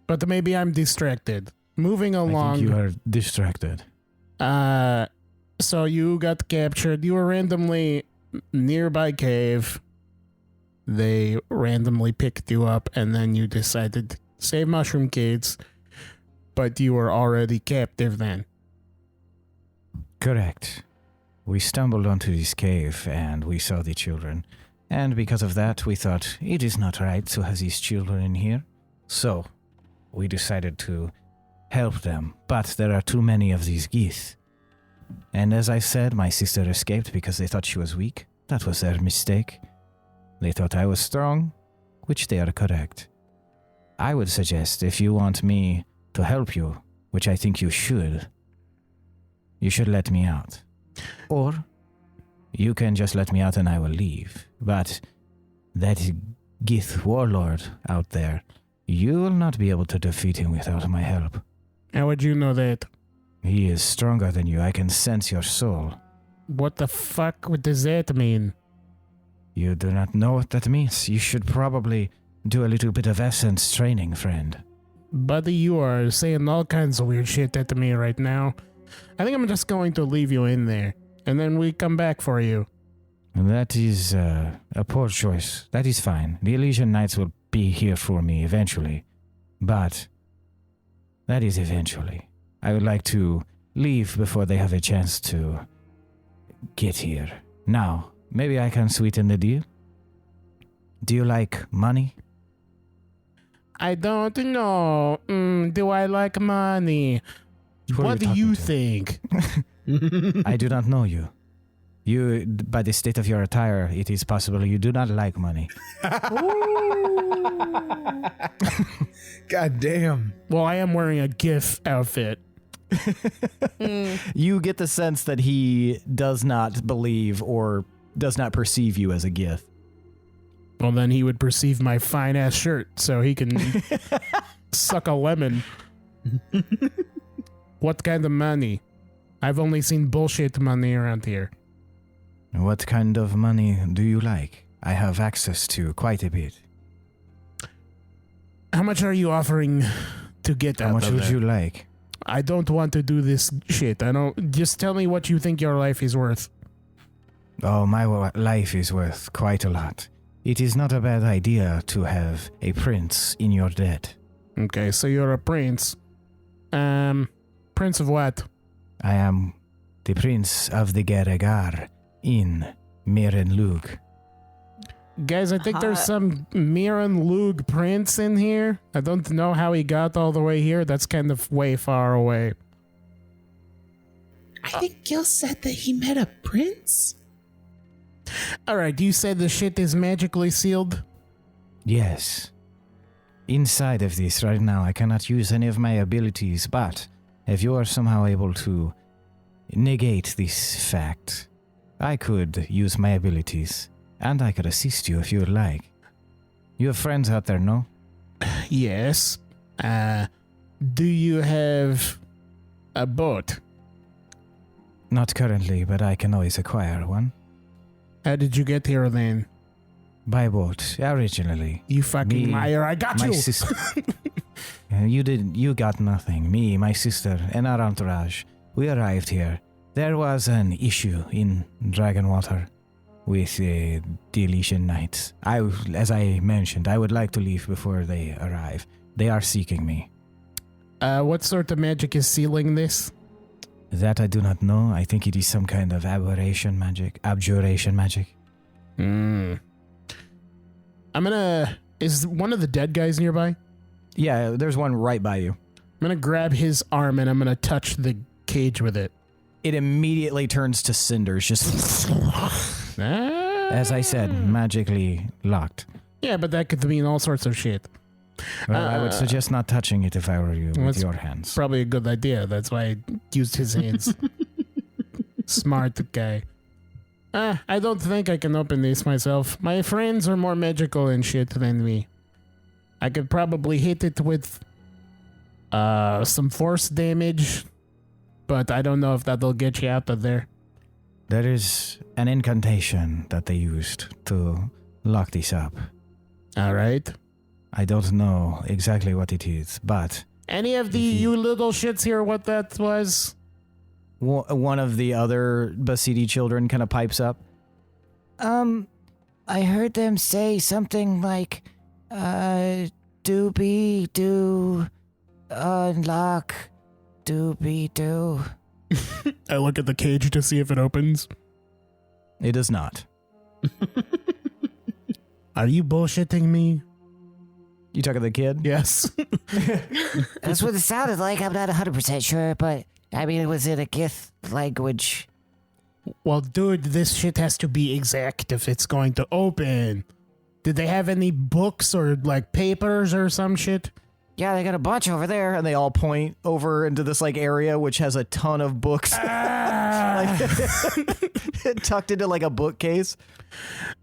Speaker 4: But maybe I'm distracted. Moving along.
Speaker 2: I think you are distracted.
Speaker 4: So you got captured. You were randomly nearby cave. They randomly picked you up, and then you decided to save mushroom kids. But you were already captive then.
Speaker 2: Correct. We stumbled onto this cave, and we saw the children. And because of that, we thought, it is not right to have these children in here. So, we decided to help them. But there are too many of these geese. And as I said, my sister escaped because they thought she was weak. That was their mistake. They thought I was strong, which they are correct. I would suggest if you want me to help you, which I think you should let me out. Or you can just let me out and I will leave. But that Gith warlord out there, you will not be able to defeat him without my help.
Speaker 4: How would you know that?
Speaker 2: He is stronger than you. I can sense your soul.
Speaker 4: What the fuck does that mean?
Speaker 2: You do not know what that means. You should probably do a little bit of essence training, friend.
Speaker 4: Buddy, you are saying all kinds of weird shit to me right now. I think I'm just going to leave you in there, and then we come back for you.
Speaker 2: That is a poor choice. That is fine. The Elysian Knights will be here for me eventually. But that is eventually. I would like to leave before they have a chance to get here. Now, maybe I can sweeten the deal. Do you like money?
Speaker 4: I don't know. Do I like money? What do you think?
Speaker 2: I do not know you. You, by the state of your attire, it is possible you do not like money.
Speaker 3: God damn.
Speaker 4: Well, I am wearing a GIF outfit.
Speaker 2: You get the sense that he does not believe or does not perceive you as a gift.
Speaker 4: Well, then he would perceive my fine-ass shirt so he can suck a lemon. What kind of money? I've only seen bullshit money around here.
Speaker 2: What kind of money do you like? I have access to quite a bit.
Speaker 4: How much are you offering to get out of
Speaker 2: How much would
Speaker 4: there?
Speaker 2: you like?
Speaker 4: I don't want to do this shit. I don't. Just tell me what you think your life is worth.
Speaker 2: Oh, my life is worth quite a lot. It is not a bad idea to have a prince in your debt.
Speaker 4: Okay, so you're a prince. Prince of what?
Speaker 2: I am the prince of the Geregar in Miren Lug.
Speaker 4: Guys, I think there's some Miren Lug prince in here. I don't know how he got all the way here. That's kind of way far away.
Speaker 7: I think Gil said that he met a prince.
Speaker 4: Alright, you said the shit is magically sealed?
Speaker 2: Yes. Inside of this right now, I cannot use any of my abilities, but if you are somehow able to negate this fact, I could use my abilities, and I could assist you if you would like. You have friends out there, no?
Speaker 4: Yes. Do you have a boat?
Speaker 2: Not currently, but I can always acquire one.
Speaker 4: How did you get here then?
Speaker 2: By boat, originally.
Speaker 4: You fucking liar, I got
Speaker 2: My
Speaker 4: you!
Speaker 2: sister. You got nothing. Me, my sister, and our entourage. We arrived here. There was an issue in Dragonwater with the Elysian Knights. As I mentioned, I would like to leave before they arrive. They are seeking me.
Speaker 4: What sort of magic is sealing this?
Speaker 2: That I do not know. I think it is some kind of abjuration magic.
Speaker 4: Is one of the dead guys nearby?
Speaker 2: Yeah, there's one right by you.
Speaker 4: I'm gonna grab his arm and I'm gonna touch the cage with it.
Speaker 2: It immediately turns to cinders, just as I said, magically locked.
Speaker 4: Yeah, but that could mean all sorts of shit.
Speaker 2: Well, I would suggest not touching it if I were you with your hands.
Speaker 4: Probably a good idea. That's why I used his hands. Smart guy. I don't think I can open this myself. My friends are more magical and shit than me. I could probably hit it with some force damage, but I don't know if that'll get you out of there.
Speaker 2: There is an incantation that they used to lock this up.
Speaker 4: All right.
Speaker 2: I don't know exactly what it is, but...
Speaker 4: Any of you little shits hear what that was?
Speaker 2: One of the other Basidi children kind of pipes up.
Speaker 1: I heard them say something like, doobie doo, unlock, doobie doo.
Speaker 4: I look at the cage to see if it opens.
Speaker 2: It does not.
Speaker 4: Are you bullshitting me?
Speaker 2: You talking to the kid?
Speaker 4: Yes.
Speaker 1: That's what it sounded like. I'm not 100% sure, but I mean, it was in a Gith language.
Speaker 4: Well, dude, this shit has to be exact if it's going to open. Did they have any books or like papers or some shit?
Speaker 2: Yeah, they got a bunch over there, and they all point over into this like area which has a ton of books, tucked into like a bookcase.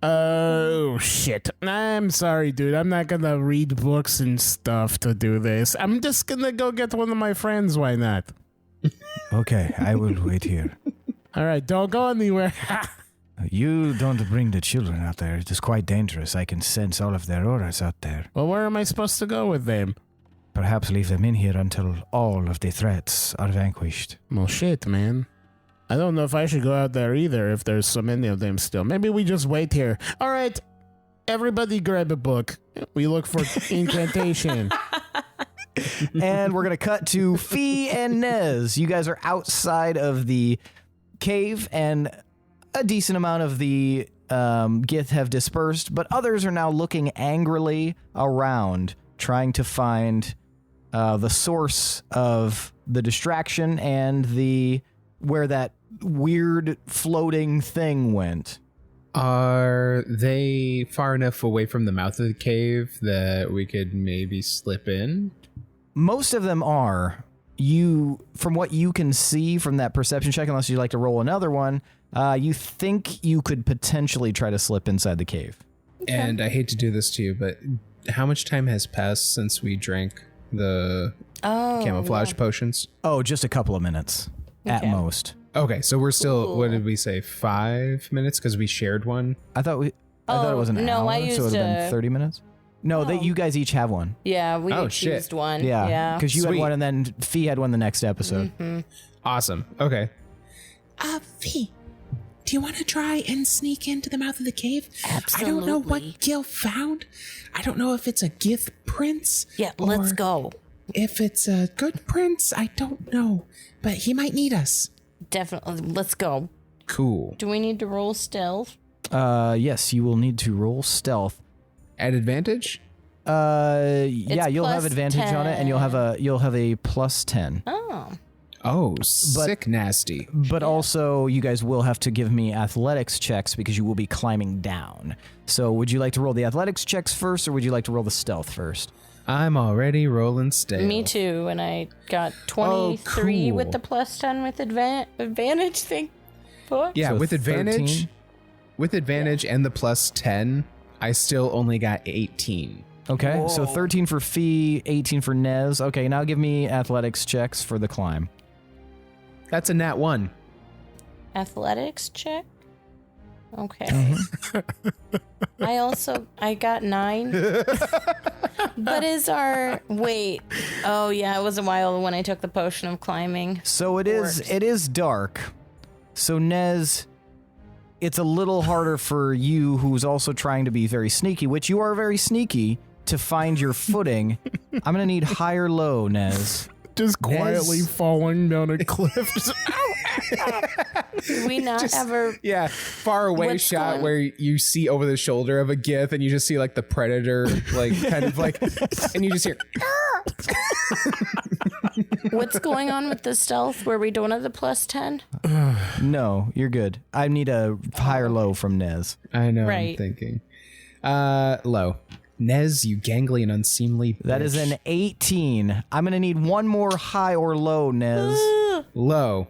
Speaker 4: Oh shit! I'm sorry, dude. I'm not gonna read books and stuff to do this. I'm just gonna go get one of my friends. Why not?
Speaker 2: Okay, I will wait here.
Speaker 4: All right, don't go anywhere.
Speaker 2: You don't bring the children out there. It is quite dangerous. I can sense all of their auras out there.
Speaker 4: Well, where am I supposed to go with them?
Speaker 2: Perhaps leave them in here until all of the threats are vanquished.
Speaker 4: Well, shit, man. I don't know if I should go out there either if there's so many of them still. Maybe we just wait here. All right, everybody grab a book. We look for incantation.
Speaker 2: And we're going to cut to Fee and Nez. You guys are outside of the cave, and a decent amount of the Gith have dispersed, but others are now looking angrily around, trying to find the source of the distraction and where that weird floating thing went.
Speaker 3: Are they far enough away from the mouth of the cave that we could maybe slip in?
Speaker 2: Most of them are. From what you can see from that perception check, unless you'd like to roll another one, you think you could potentially try to slip inside the cave.
Speaker 3: And I hate to do this to you, but how much time has passed since we drank the camouflage potions?
Speaker 2: Oh, just a couple of minutes at most.
Speaker 3: Okay, so we're still, what did we say, 5 minutes? Because we shared one?
Speaker 2: I thought it was an hour,
Speaker 5: I used
Speaker 2: so it would have been 30 minutes. No, you guys each have one.
Speaker 5: Yeah, we
Speaker 3: shit.
Speaker 5: used one.
Speaker 2: Yeah, because you had one and then Fee had one the next episode.
Speaker 5: Mm-hmm.
Speaker 3: Awesome. Okay.
Speaker 7: Fee, do you want to try and sneak into the mouth of the cave?
Speaker 5: Absolutely.
Speaker 7: I don't know what Gil found. I don't know if it's a Gith prince.
Speaker 5: Yeah, let's go.
Speaker 7: If it's a good prince, I don't know. But he might need us.
Speaker 5: Definitely. Let's go.
Speaker 3: Cool.
Speaker 5: Do we need to roll stealth?
Speaker 2: Yes, you will need to roll stealth.
Speaker 3: At advantage?
Speaker 2: Yeah, you'll have
Speaker 5: plus
Speaker 2: advantage on it, and you'll have a plus 10.
Speaker 3: Oh, sick nasty.
Speaker 2: But also, you guys will have to give me athletics checks because you will be climbing down. So, would you like to roll the athletics checks first, or would you like to roll the stealth first?
Speaker 3: I'm already rolling stealth.
Speaker 5: Me too, and I got 23
Speaker 3: cool.
Speaker 5: with the plus 10 with advantage thing. What?
Speaker 3: Yeah,
Speaker 2: So
Speaker 3: with advantage.
Speaker 2: 13?
Speaker 3: With advantage and the plus 10, I still only got 18.
Speaker 2: Okay, so 13 for Fee, 18 for Nez. Okay, now give me athletics checks for the climb.
Speaker 3: That's a nat 1.
Speaker 5: Athletics check? Okay.
Speaker 2: Mm-hmm.
Speaker 5: I got 9. But oh yeah, it was a while when I took the potion of climbing.
Speaker 2: So it is dark. So Nez, it's a little harder for you, who's also trying to be very sneaky, which you are very sneaky, to find your footing. I'm gonna need high or low, Nez.
Speaker 4: Just quietly falling down a cliff.
Speaker 5: Did we not ever?
Speaker 3: Yeah, far away
Speaker 5: What's
Speaker 3: shot
Speaker 5: going-
Speaker 3: where you see over the shoulder of a Gith and you just see like the predator, like kind of like, and you just hear.
Speaker 5: What's going on with the stealth where we don't have the plus 10?
Speaker 2: No, you're good. I need a high or low from Nez.
Speaker 3: I know.
Speaker 5: Right.
Speaker 3: I'm thinking. Low. Nez, you gangly and unseemly bitch.
Speaker 2: That is an 18. I'm gonna need one more high or low, Nez.
Speaker 3: low.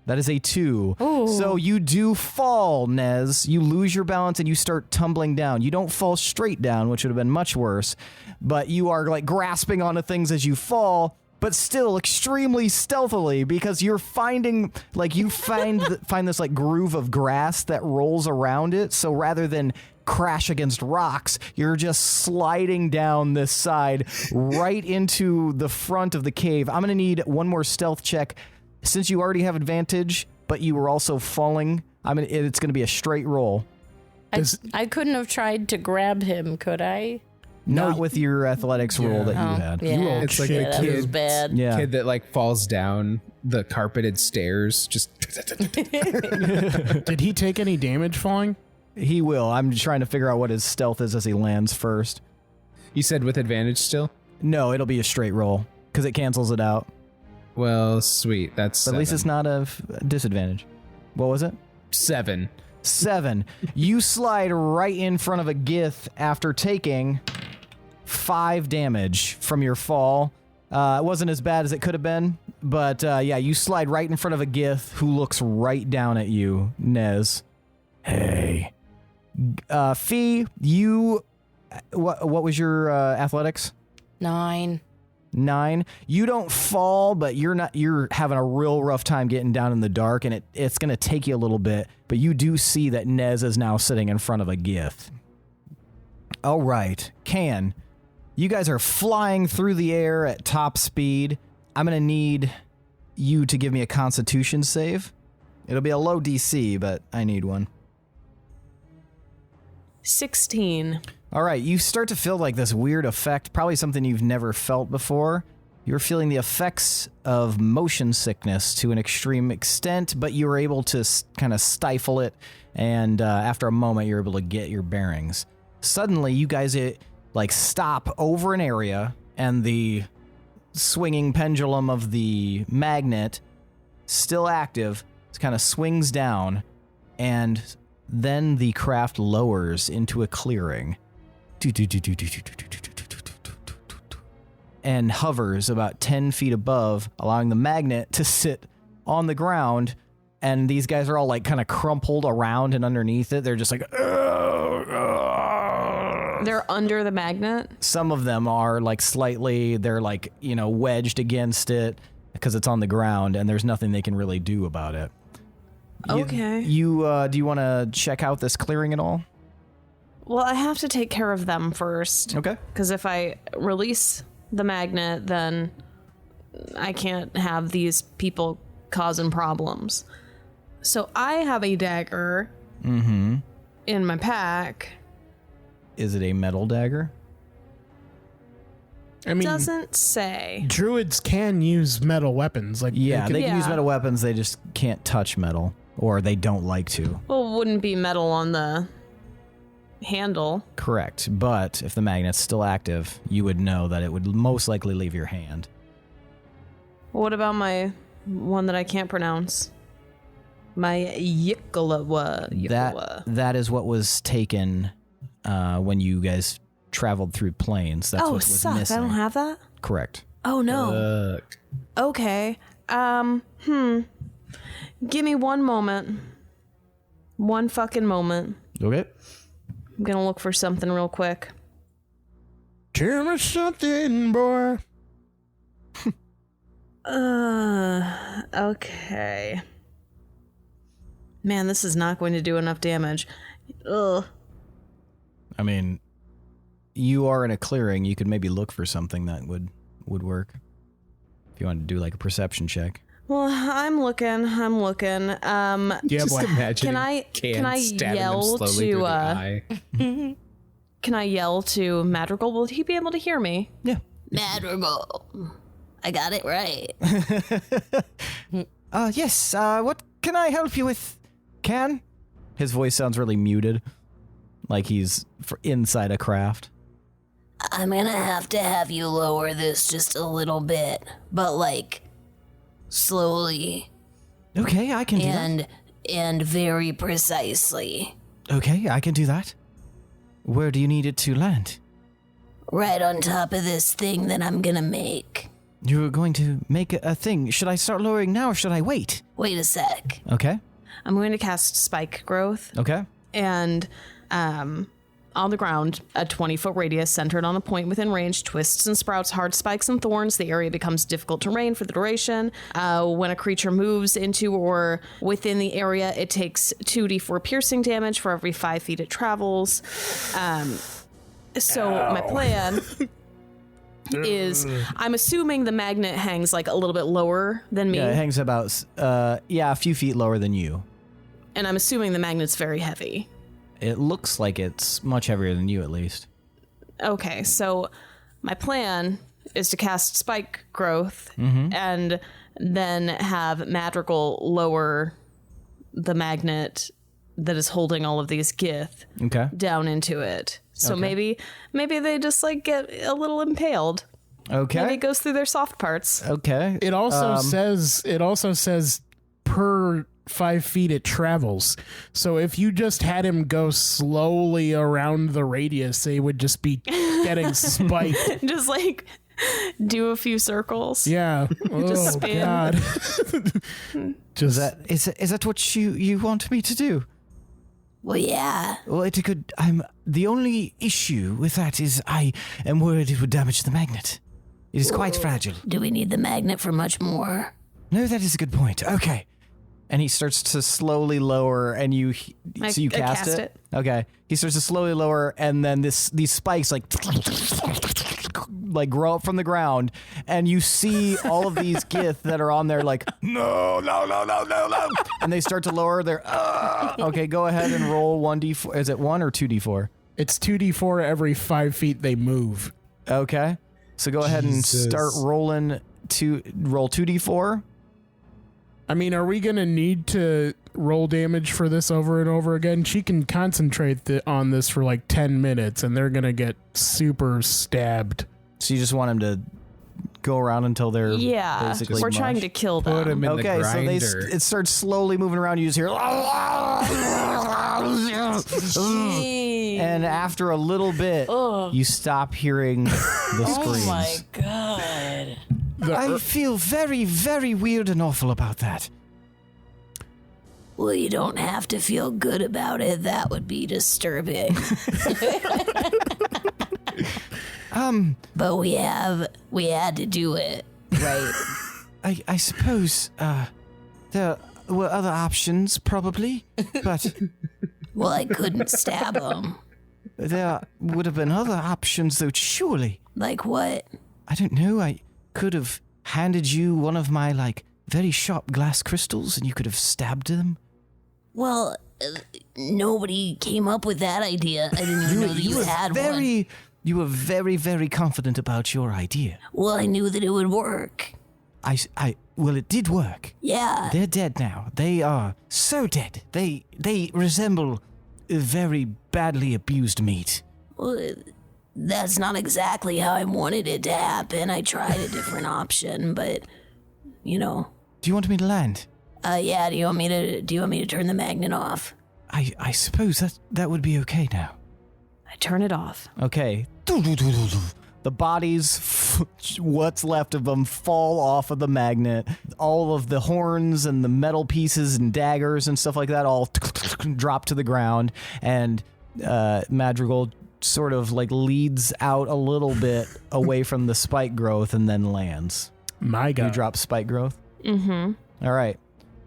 Speaker 2: That is a 2. So you do fall, Nez. You lose your balance and you start tumbling down. You don't fall straight down, which would have been much worse, but you are like grasping onto things as you fall, but still extremely stealthily, because you're finding, like, you find this like groove of grass that rolls around it. So rather than crash against rocks, you're just sliding down this side right into the front of the cave. I'm gonna need one more stealth check. Since you already have advantage, but you were also falling, it's going to be a straight roll.
Speaker 5: I couldn't have tried to grab him, could I?
Speaker 2: Not with your athletics roll that you had.
Speaker 5: Yeah,
Speaker 3: It's like
Speaker 5: shit,
Speaker 3: a
Speaker 5: that was
Speaker 3: kid.
Speaker 5: bad.
Speaker 2: Yeah.
Speaker 3: Kid that like falls down the carpeted stairs. Just
Speaker 4: Did he take any damage falling?
Speaker 2: He will. I'm trying to figure out what his stealth is as he lands first.
Speaker 3: You said with advantage still?
Speaker 2: No, it'll be a straight roll because it cancels it out.
Speaker 3: Well, sweet. That's
Speaker 2: But at least
Speaker 3: 7.
Speaker 2: it's not a disadvantage. What was it?
Speaker 3: 7.
Speaker 2: 7. You slide right in front of a Gith after taking 5 damage from your fall. It wasn't as bad as it could have been, but yeah, you slide right in front of a Gith who looks right down at you, Nez. Hey. Fee, you... What was your athletics?
Speaker 5: 9.
Speaker 2: 9. You don't fall, but you're having a real rough time getting down in the dark, and it's going to take you a little bit, but you do see that Nez is now sitting in front of a Gith. All right. Can, you guys are flying through the air at top speed. I'm going to need you to give me a Constitution save. It'll be a low DC, but I need one.
Speaker 6: 16.
Speaker 2: All right, you start to feel like this weird effect, probably something you've never felt before. You're feeling the effects of motion sickness to an extreme extent, but you were able to kind of stifle it, and after a moment, you're able to get your bearings. Suddenly, you guys stop over an area, and the swinging pendulum of the magnet, still active, kind of swings down, and then the craft lowers into a clearing. And hovers about 10 feet above, allowing the magnet to sit on the ground. And these guys are all like kind of crumpled around and underneath it. They're just like,
Speaker 6: They're under the magnet?
Speaker 2: Some of them are like slightly, they're like, wedged against it because it's on the ground and there's nothing they can really do about it.
Speaker 6: Okay.
Speaker 2: Do you want to check out this clearing at all?
Speaker 6: Well, I have to take care of them first.
Speaker 2: Okay.
Speaker 6: Because if I release the magnet, then I can't have these people causing problems. So I have a dagger in my pack.
Speaker 2: Is it a metal dagger?
Speaker 4: I mean,
Speaker 6: Doesn't say.
Speaker 4: druids can use metal weapons. Like
Speaker 2: Yeah, they can use
Speaker 6: Yeah.
Speaker 2: metal weapons, they just can't touch metal. Or they don't like to.
Speaker 6: Well, it wouldn't be metal on the handle.
Speaker 2: Correct, but if the magnet's still active, you would know that it would most likely leave your hand.
Speaker 6: What about my one that I can't pronounce? My Yikalawa.
Speaker 2: That is what was taken when you guys traveled through plains. That's what was
Speaker 6: suck.
Speaker 2: missing.
Speaker 6: I don't have that?
Speaker 2: Correct.
Speaker 6: Oh, no. Okay. Give me one moment. One fucking moment.
Speaker 2: Okay.
Speaker 6: I'm gonna look for something real quick.
Speaker 4: tell me something, boy.
Speaker 6: Okay. Man, this is not going to do enough damage. Ugh.
Speaker 2: I mean, you are in a clearing. You could maybe look for something that would work. If you wanted to do like a perception check.
Speaker 6: Well, I'm looking.
Speaker 3: Yeah,
Speaker 6: Just
Speaker 3: imagine
Speaker 6: can I yell to Can I yell to Madrigal? Will he be able to hear me?
Speaker 2: Yeah.
Speaker 1: Madrigal. I got it right.
Speaker 2: Yes, what can I help you with? Can? His voice sounds really muted. Like he's inside a craft.
Speaker 1: I'm gonna have to have you lower this just a little bit, but like slowly
Speaker 2: Okay, I can do that.
Speaker 1: and very precisely.
Speaker 2: Okay, I can do that. Where do you need it to land?
Speaker 1: Right on top of this thing that I'm gonna make.
Speaker 2: You're going to make a thing. Should I start lowering now or should I wait?
Speaker 1: Wait a sec.
Speaker 2: Okay.
Speaker 6: I'm going to cast Spike Growth,
Speaker 2: Okay.
Speaker 6: and on the ground, a 20-foot radius centered on a point within range, twists and sprouts hard spikes and thorns. The area becomes difficult terrain for the duration. When a creature moves into or within the area, it takes 2d4 piercing damage for every 5 feet it travels. So my plan is, I'm assuming the magnet hangs like a little bit lower than me,
Speaker 2: Yeah, it hangs about, a few feet lower than you.
Speaker 6: and I'm assuming the magnet's very heavy.
Speaker 2: It looks like it's much heavier than you, at least.
Speaker 6: Okay, so my plan is to cast Spike Growth and then have Madrigal lower the magnet that is holding all of these Gith
Speaker 2: Okay.
Speaker 6: down into it. So
Speaker 2: Okay.
Speaker 6: maybe they just like get a little impaled.
Speaker 2: Okay.
Speaker 6: Maybe it goes through their soft parts.
Speaker 2: Okay.
Speaker 4: It also says per 5 feet it travels. So if you just had him go slowly around the radius, they would just be getting spiked.
Speaker 6: Just like do a few circles.
Speaker 4: Yeah.
Speaker 6: Just spin.
Speaker 4: God.
Speaker 2: Is that what you want me to do?
Speaker 1: Well, yeah.
Speaker 2: Well, it could. The only issue with that is I am worried it would damage the magnet. It is quite fragile.
Speaker 1: Do we need the magnet for much more?
Speaker 2: No, that is a good point. Okay. And he starts to slowly lower, and you cast it? Okay. He starts to slowly lower, and then these spikes like grow up from the ground, and you see all of these gith that are on there like, no. And they start to lower their, Okay, go ahead and roll 1d4. Is it 1 or 2d4?
Speaker 4: It's 2d4 every 5 feet they move.
Speaker 2: Okay. So go ahead and start rolling roll 2d4.
Speaker 4: I mean, are we going to need to roll damage for this over and over again? She can concentrate on this for like 10 minutes, and they're going to get super stabbed.
Speaker 2: So you just want him to go around until they're basically
Speaker 6: we're
Speaker 2: mush?
Speaker 6: trying to kill them.
Speaker 3: Put him in the grinder.
Speaker 2: So it starts slowly moving around. You just hear, and after a little bit, you stop hearing the screams.
Speaker 5: Oh my god.
Speaker 2: I feel very, very weird and awful about that.
Speaker 1: Well, you don't have to feel good about it. That would be disturbing. But we had to do it, right?
Speaker 2: I suppose there were other options, probably, but
Speaker 1: Well, I couldn't stab him.
Speaker 2: there would have been other options, though, surely.
Speaker 1: Like what?
Speaker 2: I don't know, I could have handed you one of my, very sharp glass crystals, and you could have stabbed them.
Speaker 1: Well, nobody came up with that idea. I didn't even know that you had one.
Speaker 2: You were very, very confident about your idea.
Speaker 1: Well, I knew that it would work.
Speaker 2: Well, it did work.
Speaker 1: Yeah.
Speaker 2: They're dead now. They are so dead. They resemble very badly abused meat.
Speaker 1: Well, that's not exactly how I wanted it to happen. I tried a different option, but,
Speaker 2: Do you want me to land?
Speaker 1: yeah, do you want me to turn the magnet off?
Speaker 2: I suppose that would be okay now.
Speaker 6: I turn it off.
Speaker 2: Okay. The bodies, what's left of them, fall off of the magnet. All of the horns and the metal pieces and daggers and stuff like that all drop to the ground. And Madrigal sort of leads out a little bit away from the spike growth and then lands.
Speaker 4: My God.
Speaker 2: You drop spike growth?
Speaker 6: Mm-hmm.
Speaker 2: All right.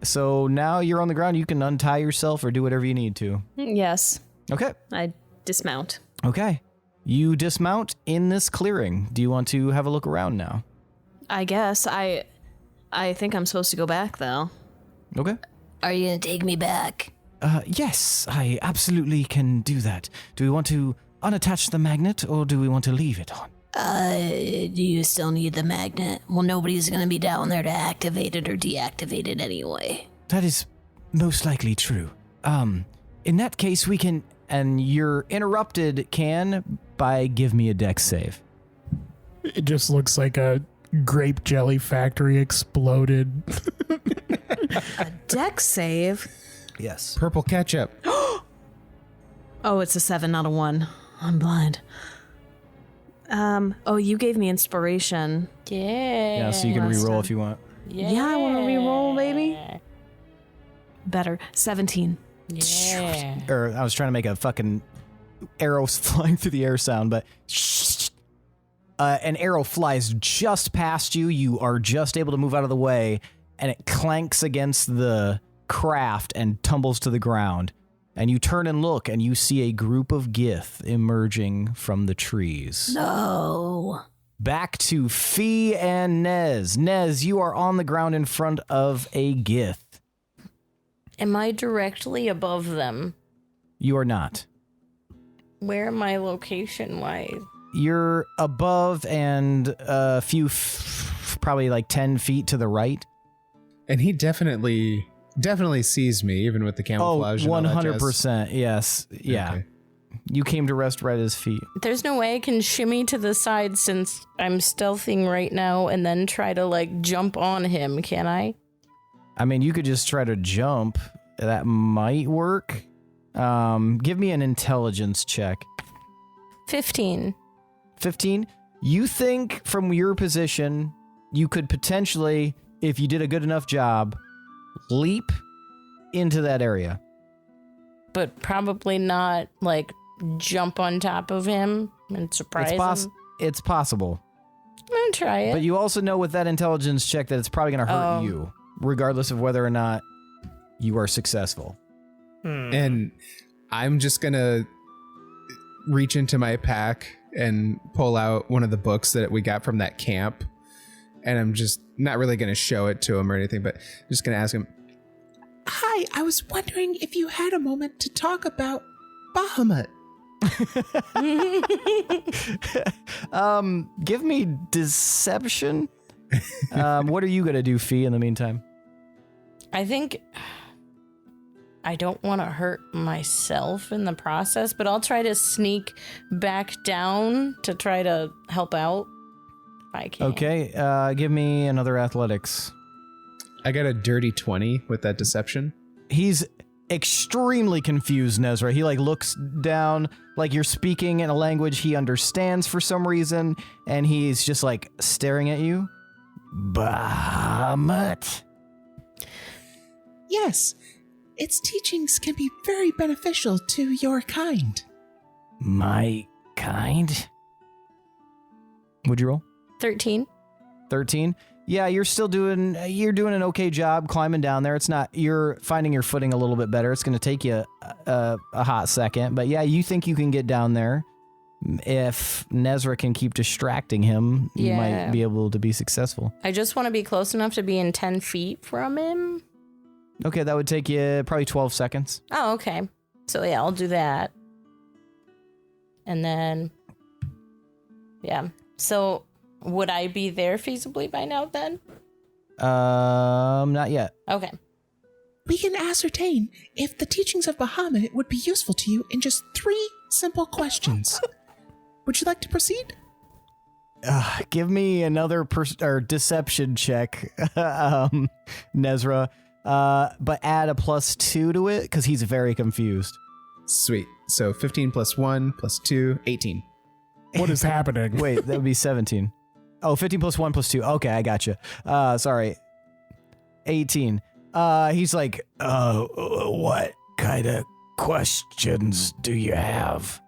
Speaker 2: So now you're on the ground. You can untie yourself or do whatever you need to.
Speaker 6: Yes.
Speaker 2: Okay.
Speaker 6: I dismount.
Speaker 2: Okay. You dismount in this clearing. Do you want to have a look around now?
Speaker 6: I guess. I think I'm supposed to go back, though.
Speaker 2: Okay.
Speaker 1: Are you going to take me back?
Speaker 2: Yes, I absolutely can do that. Do we want to unattach the magnet or do we want to leave it on?
Speaker 1: Do you still need the magnet? Well, nobody's going to be down there to activate it or deactivate it anyway.
Speaker 2: That is most likely true. In that case, we can... And you're interrupted, by give me a dex save.
Speaker 4: It just looks like a grape jelly factory exploded.
Speaker 6: A dex save?
Speaker 2: Yes.
Speaker 3: Purple ketchup.
Speaker 6: Oh, it's a 7, not a 1. I'm blind. Oh, you gave me inspiration.
Speaker 5: Yeah.
Speaker 2: So you can
Speaker 6: Last
Speaker 2: re-roll
Speaker 6: time.
Speaker 2: if you want.
Speaker 6: Yeah, I want to re-roll, baby. Better. 17.
Speaker 5: Yeah.
Speaker 2: Or I was trying to make a fucking arrow flying through the air sound, but an arrow flies just past you. You are just able to move out of the way, and it clanks against the craft and tumbles to the ground. And you turn and look, and you see a group of gith emerging from the trees.
Speaker 1: No.
Speaker 2: Back to Fee and Nez. Nez, you are on the ground in front of a gith.
Speaker 5: Am I directly above them?
Speaker 2: You are not.
Speaker 5: Where am I location-wise?
Speaker 2: You're above and a few, probably 10 feet to the right.
Speaker 3: And he definitely sees me, even with the camouflage.
Speaker 2: Oh,
Speaker 3: and all that jazz.
Speaker 2: 100%. Yes. Yeah.
Speaker 3: Okay.
Speaker 2: You came to rest right at his feet.
Speaker 5: There's no way I can shimmy to the side since I'm stealthing right now and then try to jump on him, can I?
Speaker 2: I mean, you could just try to jump. That might work. Give me an intelligence check.
Speaker 5: 15.
Speaker 2: 15? You think from your position, you could potentially, if you did a good enough job, leap into that area.
Speaker 5: But probably not, like, jump on top of him and surprise him.
Speaker 2: It's possible.
Speaker 5: I'm going to try it.
Speaker 2: But you also know with that intelligence check that it's probably going to hurt you, regardless of whether or not you are successful.
Speaker 3: And I'm just going to reach into my pack and pull out one of the books that we got from that camp. And I'm just not really going to show it to him or anything, but just going to ask him,
Speaker 7: Hi, I was wondering if you had a moment to talk about Bahamut.
Speaker 2: Give me deception. What are you going to do, Fee, in the meantime?
Speaker 5: I think I don't want to hurt myself in the process, but I'll try to sneak back down to try to help out if I can.
Speaker 2: Okay, give me another athletics.
Speaker 3: I got a dirty 20 with that deception.
Speaker 2: He's extremely confused, Nezrah. He looks down like you're speaking in a language he understands for some reason, and he's just staring at you. Bahamut.
Speaker 7: Yes, its teachings can be very beneficial to your kind.
Speaker 2: My kind? Would you roll?
Speaker 5: 13.
Speaker 2: 13? Yeah, you're doing an okay job climbing down there. You're finding your footing a little bit better. It's going to take you a hot second. But yeah, you think you can get down there. If Nezrah can keep distracting him, you might be able to be successful.
Speaker 5: I just want to be close enough to be in 10 feet from him.
Speaker 2: Okay, that would take you probably 12 seconds.
Speaker 5: Oh, okay. So yeah, I'll do that. And then, yeah. So would I be there feasibly by now then?
Speaker 2: Not yet.
Speaker 5: Okay.
Speaker 7: We can ascertain if the teachings of Bahamut would be useful to you in just 3 simple questions. Would you like to proceed?
Speaker 2: Give me another deception check, Nezrah. But add a +2 to it because he's very confused.
Speaker 3: Sweet. So 15 plus 1 plus 2, 18.
Speaker 4: What is happening?
Speaker 2: Wait, that would be 17. Oh, 15 plus 1 plus 2. Okay, I gotcha. Sorry. 18. He's like, what kind of questions do you have?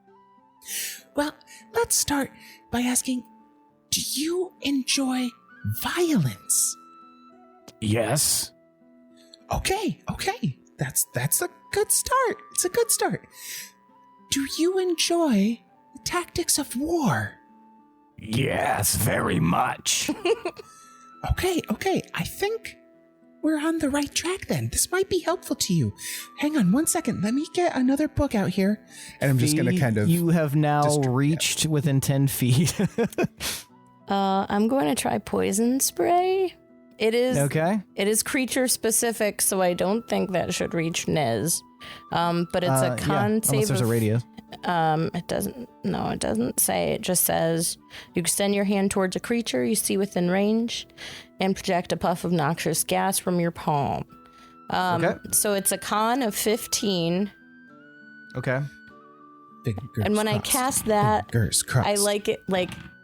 Speaker 7: Well, let's start by asking, do you enjoy violence?
Speaker 2: Yes.
Speaker 7: Okay. That's a good start. It's a good start. Do you enjoy the tactics of war?
Speaker 2: Yes, very much.
Speaker 7: Okay. I think we're on the right track then. This might be helpful to you. Hang on 1 second. Let me get another book out here.
Speaker 3: And I'm just going to kind of...
Speaker 2: You have now reached within 10 feet.
Speaker 5: I'm going to try poison spray. It is
Speaker 2: okay.
Speaker 5: It is creature specific, so I don't think that should reach Nez. But it's a con save.
Speaker 2: Unless there's a radius.
Speaker 5: It doesn't say. It just says you extend your hand towards a creature you see within range and project a puff of noxious gas from your palm.
Speaker 2: Okay.
Speaker 5: So it's a con of 15.
Speaker 2: Okay.
Speaker 5: And when I cast that, I like it.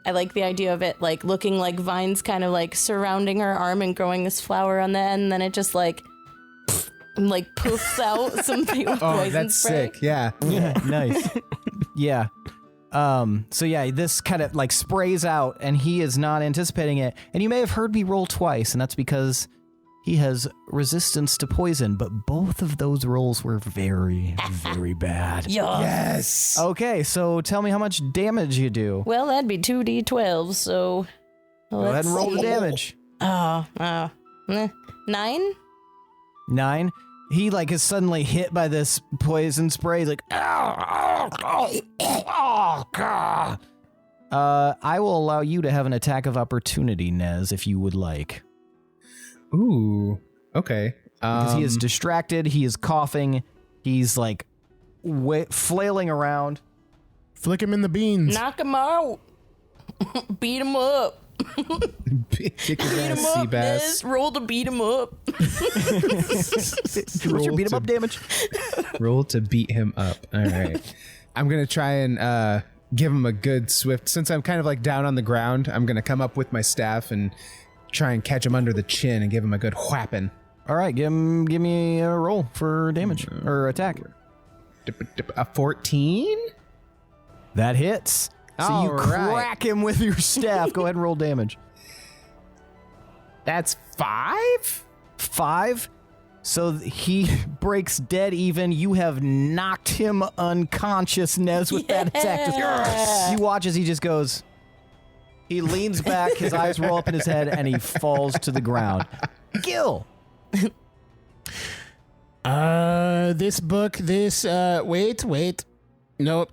Speaker 5: I like the idea of it looking like vines kind of surrounding her arm and growing this flower on the end. And then it just poofs out something with poison
Speaker 3: that's
Speaker 5: spray.
Speaker 3: sick. Yeah.
Speaker 2: Yeah, nice. Yeah. So yeah, this kind of sprays out and he is not anticipating it. And you may have heard me roll twice, and that's because he has resistance to poison, but both of those rolls were very, very bad.
Speaker 3: Yes.
Speaker 2: Okay, so tell me how much damage you do.
Speaker 5: Well, that'd be 2d12, so...
Speaker 2: Go ahead and roll the damage.
Speaker 5: 9?
Speaker 2: 9. He is suddenly hit by this poison spray. He's like, I will allow you to have an attack of opportunity, Nez, if you would like.
Speaker 3: Ooh. Okay.
Speaker 2: Because he is distracted. He is coughing. He's flailing around.
Speaker 4: Flick him in the beans.
Speaker 5: Knock him out. Beat him up.
Speaker 3: Kick his
Speaker 5: Beat him
Speaker 3: ass, sea
Speaker 5: up,
Speaker 3: bass.
Speaker 5: Nez. Roll to beat him up.
Speaker 2: What's your beat 'em up damage?
Speaker 3: Roll to beat him up. All right. I'm going to try and give him a good swift. Since I'm kind of like down on the ground, I'm going to come up with my staff and try and catch him under the chin and give him a good whapping.
Speaker 2: All right, give me a roll for damage or attack.
Speaker 3: A 14?
Speaker 2: That hits. So you
Speaker 3: All right.
Speaker 2: crack him with your staff. Go ahead and roll damage.
Speaker 3: That's 5?
Speaker 2: 5. So he breaks dead even. You have knocked him unconscious, Nez, with that attack. Just, you watch as he just goes. He leans back, his eyes roll up in his head, and he falls to the ground. Gil.
Speaker 4: This book, wait. Nope,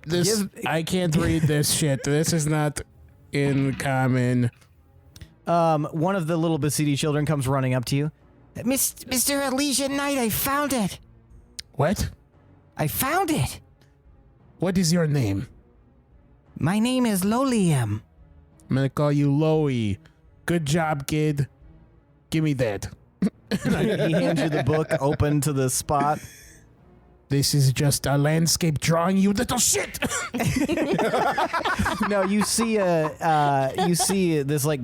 Speaker 4: I can't read this shit. This is not in common.
Speaker 2: One of the little Basidi children comes running up to you. Mr. Elysian Knight, I found it.
Speaker 4: What?
Speaker 2: I found it.
Speaker 4: What is your name?
Speaker 2: My name is Lolium.
Speaker 4: I'm gonna call you Loey. Good job, kid. Give me that.
Speaker 2: He hands you the book open to the spot.
Speaker 4: This is just a landscape drawing, you little shit.
Speaker 2: No, you see this like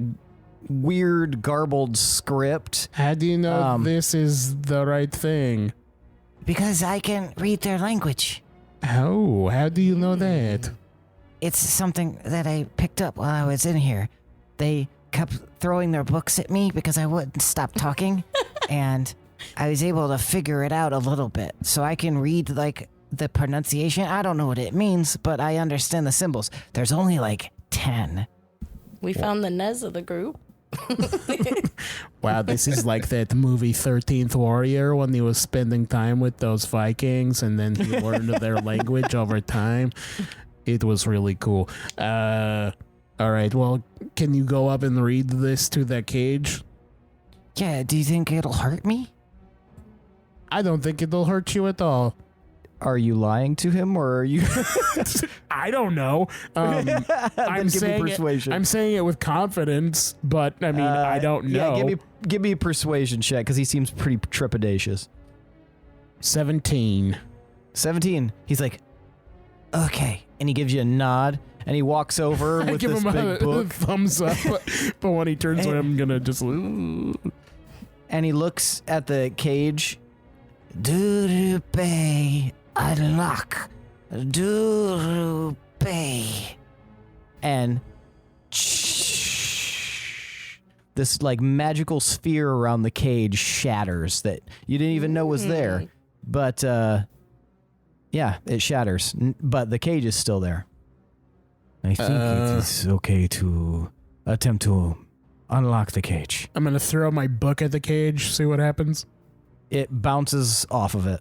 Speaker 2: weird garbled script.
Speaker 4: How do you know this is the right thing?
Speaker 8: Because I can read their language.
Speaker 4: Oh, how do you know that?
Speaker 8: It's something that I picked up while I was in here. They kept throwing their books at me because I wouldn't stop talking, and I was able to figure it out a little bit. So I can read, like, the pronunciation. I don't know what it means, but I understand the symbols. There's only, like, 10.
Speaker 5: We found the Nez of the group.
Speaker 4: Wow, this is like that movie 13th Warrior when he was spending time with those Vikings and then he learned their language over time. It was really cool. All right, well, can you go up and read this to that cage?
Speaker 8: Yeah, do you think it'll hurt me?
Speaker 4: I don't think it'll hurt you at all.
Speaker 2: Are you lying to him, or are you?
Speaker 4: I don't know. I'm saying
Speaker 2: persuasion.
Speaker 4: I'm saying it with confidence, but I mean, I don't know.
Speaker 2: Yeah, give me a persuasion check because he seems pretty trepidatious.
Speaker 4: 17.
Speaker 2: 17. He's like, okay, and he gives you a nod, and he walks over
Speaker 4: I
Speaker 2: with
Speaker 4: give
Speaker 2: this
Speaker 4: him
Speaker 2: big
Speaker 4: a
Speaker 2: book,
Speaker 4: thumbs up, but when he turns away, I'm gonna just.
Speaker 2: and he looks at the cage.
Speaker 8: Durupay unlock. Durupay.
Speaker 2: And this like magical sphere around the cage shatters that you didn't even know was there. But yeah, it shatters. But the cage is still there. I think it is okay to attempt to unlock the cage.
Speaker 4: I'm gonna throw my book at the cage, see what happens.
Speaker 2: It bounces off of it.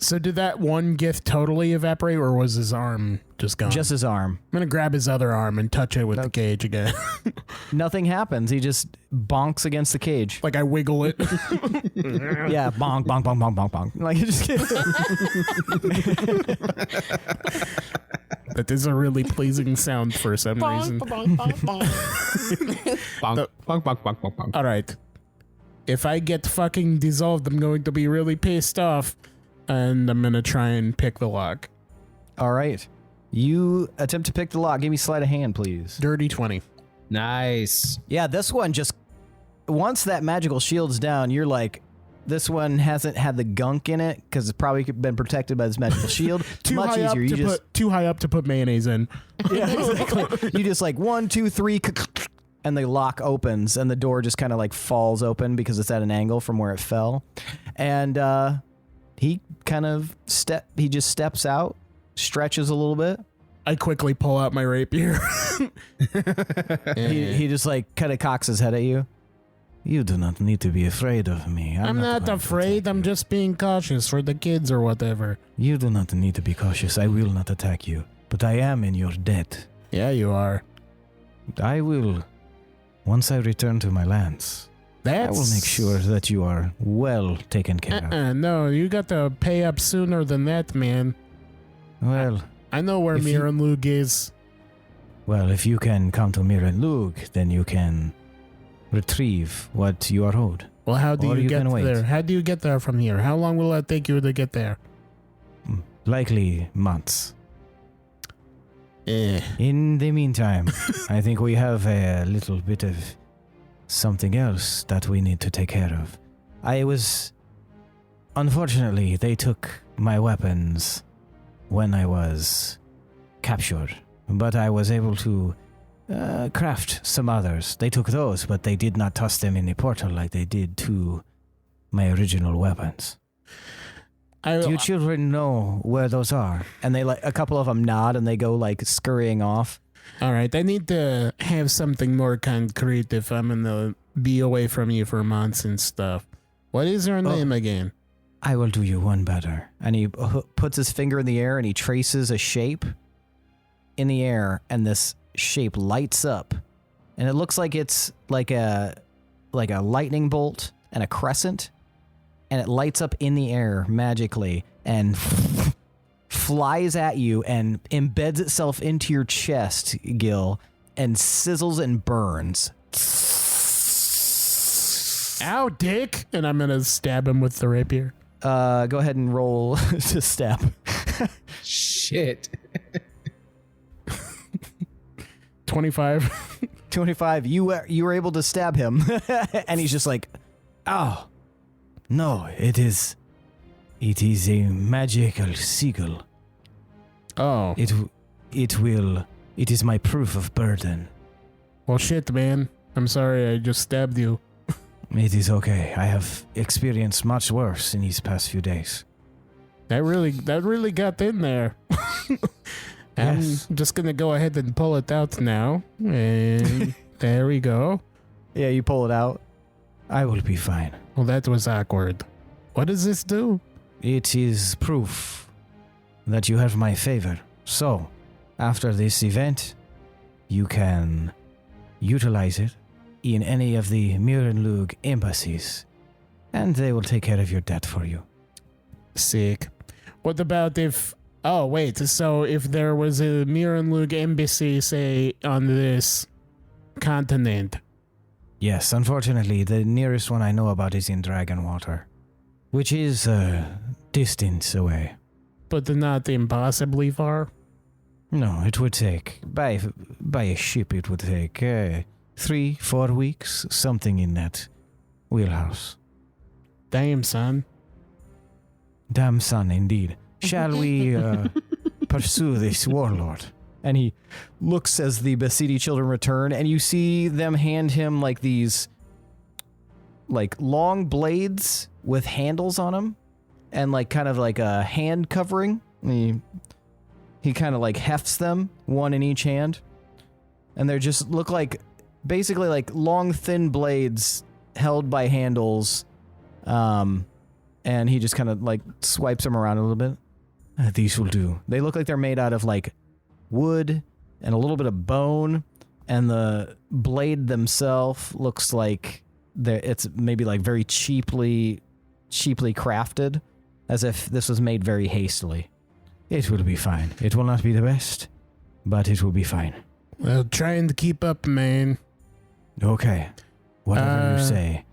Speaker 4: So did that one gift totally evaporate, or was his arm just gone?
Speaker 2: Just his arm.
Speaker 4: I'm gonna grab his other arm and touch it with the cage again.
Speaker 2: Nothing happens. He just bonks against the cage.
Speaker 4: Like I wiggle it.
Speaker 2: Yeah, bonk, bonk, bonk, bonk, bonk, bonk. Like it just.
Speaker 4: That is a really pleasing sound for some reason.
Speaker 5: Bonk, bonk, bonk, bonk.
Speaker 3: Bonk, bonk, bonk, bonk, bonk, bonk.
Speaker 4: All right. If I get fucking dissolved, I'm going to be really pissed off, and I'm gonna try and pick the lock.
Speaker 2: All right. You attempt to pick the lock. Give me sleight of hand, please.
Speaker 4: Dirty 20.
Speaker 3: Nice.
Speaker 2: Yeah, this one just, once that magical shield's down, you're like, this one hasn't had the gunk in it because it's probably been protected by this magical shield. It's much easier. You just
Speaker 4: too high up to put mayonnaise in.
Speaker 2: yeah, exactly. You just like 1, 2, 3, and the lock opens, and the door just kind of like falls open because it's at an angle from where it fell, and he kind of just steps out, stretches a little bit.
Speaker 4: I quickly pull out my rapier.
Speaker 2: He just like kind of cocks his head at you. You do not need to be afraid of me.
Speaker 4: I'm not
Speaker 2: going to
Speaker 4: afraid.
Speaker 2: attack
Speaker 4: I'm
Speaker 2: you.
Speaker 4: just being cautious for the kids or whatever.
Speaker 2: You do not need to be cautious. I will not attack you, but I am in your debt.
Speaker 4: Yeah, you are.
Speaker 2: I will, once I return to my lands, I will make sure that you are well taken care of.
Speaker 4: No, you got to pay up sooner than that, man.
Speaker 2: Well,
Speaker 4: I know where
Speaker 2: If you-
Speaker 4: Miranlug is.
Speaker 2: Well, if you can come to Mir and Lug, then you can retrieve what you are owed.
Speaker 4: Well, how do
Speaker 2: Or
Speaker 4: you
Speaker 2: you
Speaker 4: get
Speaker 2: can wait.
Speaker 4: there? How do you get there from here? How long will it take you to get there?
Speaker 2: Likely months.
Speaker 4: Eh.
Speaker 2: In the meantime, I think we have a little bit of something else that we need to take care of. Unfortunately, they took my weapons when I was captured, but I was able to craft some others. They took those, but they did not toss them in the portal like they did to my original weapons. Do you children know where those are? And they a couple of them nod and they go scurrying off.
Speaker 4: All right, I need to have something more concrete if I'm going to be away from you for months and stuff. What is your name again?
Speaker 2: I will do you one better. And he puts his finger in the air and he traces a shape in the air, and this shape lights up. And it looks like it's like a lightning bolt and a crescent. And it lights up in the air magically and flies at you and embeds itself into your chest, Gil, and sizzles and burns.
Speaker 4: Ow, dick! And I'm going to stab him with the rapier.
Speaker 2: Go ahead and roll to stab.
Speaker 3: Shit.
Speaker 4: 25.
Speaker 2: 25. You were able to stab him. And he's just like, oh. No, it is a magical sigil.
Speaker 4: Oh.
Speaker 2: It is my proof of burden.
Speaker 4: Well, shit, man. I'm sorry I just stabbed you.
Speaker 2: It is okay. I have experienced much worse in these past few days.
Speaker 4: That really got in there.
Speaker 2: Yes.
Speaker 4: I'm just gonna go ahead and pull it out now. And there we go.
Speaker 2: Yeah, you pull it out. I will be fine.
Speaker 4: Well, that was awkward. What does this do?
Speaker 2: It is proof that you have my favor. So, after this event, you can utilize it in any of the Mir and Lug embassies, and they will take care of your debt for you.
Speaker 4: Sick. What about if... Oh, wait. So if there was a Mir and Lug embassy, say, on this continent...
Speaker 2: Yes, unfortunately, the nearest one I know about is in Dragonwater, which is a distance away.
Speaker 4: But not impossibly far?
Speaker 2: No, it would take, by a ship, it would take 3-4 weeks, something in that wheelhouse.
Speaker 4: Damn, son.
Speaker 2: Damn son, indeed. Shall we pursue this warlord? And he looks as the Basidi children return, and you see them hand him these long blades with handles on them, and kind of a hand covering. And he kind of hefts them, one in each hand, and they just look basically long thin blades held by handles. And he just kind of swipes them around a little bit. These will do. They look like they're made out of wood and a little bit of bone, and the blade themselves looks like it's maybe very cheaply crafted, as if this was made very hastily. It will be fine. It will not be the best, but it will be fine.
Speaker 4: Well, trying to keep up, man.
Speaker 2: Okay. Whatever you say.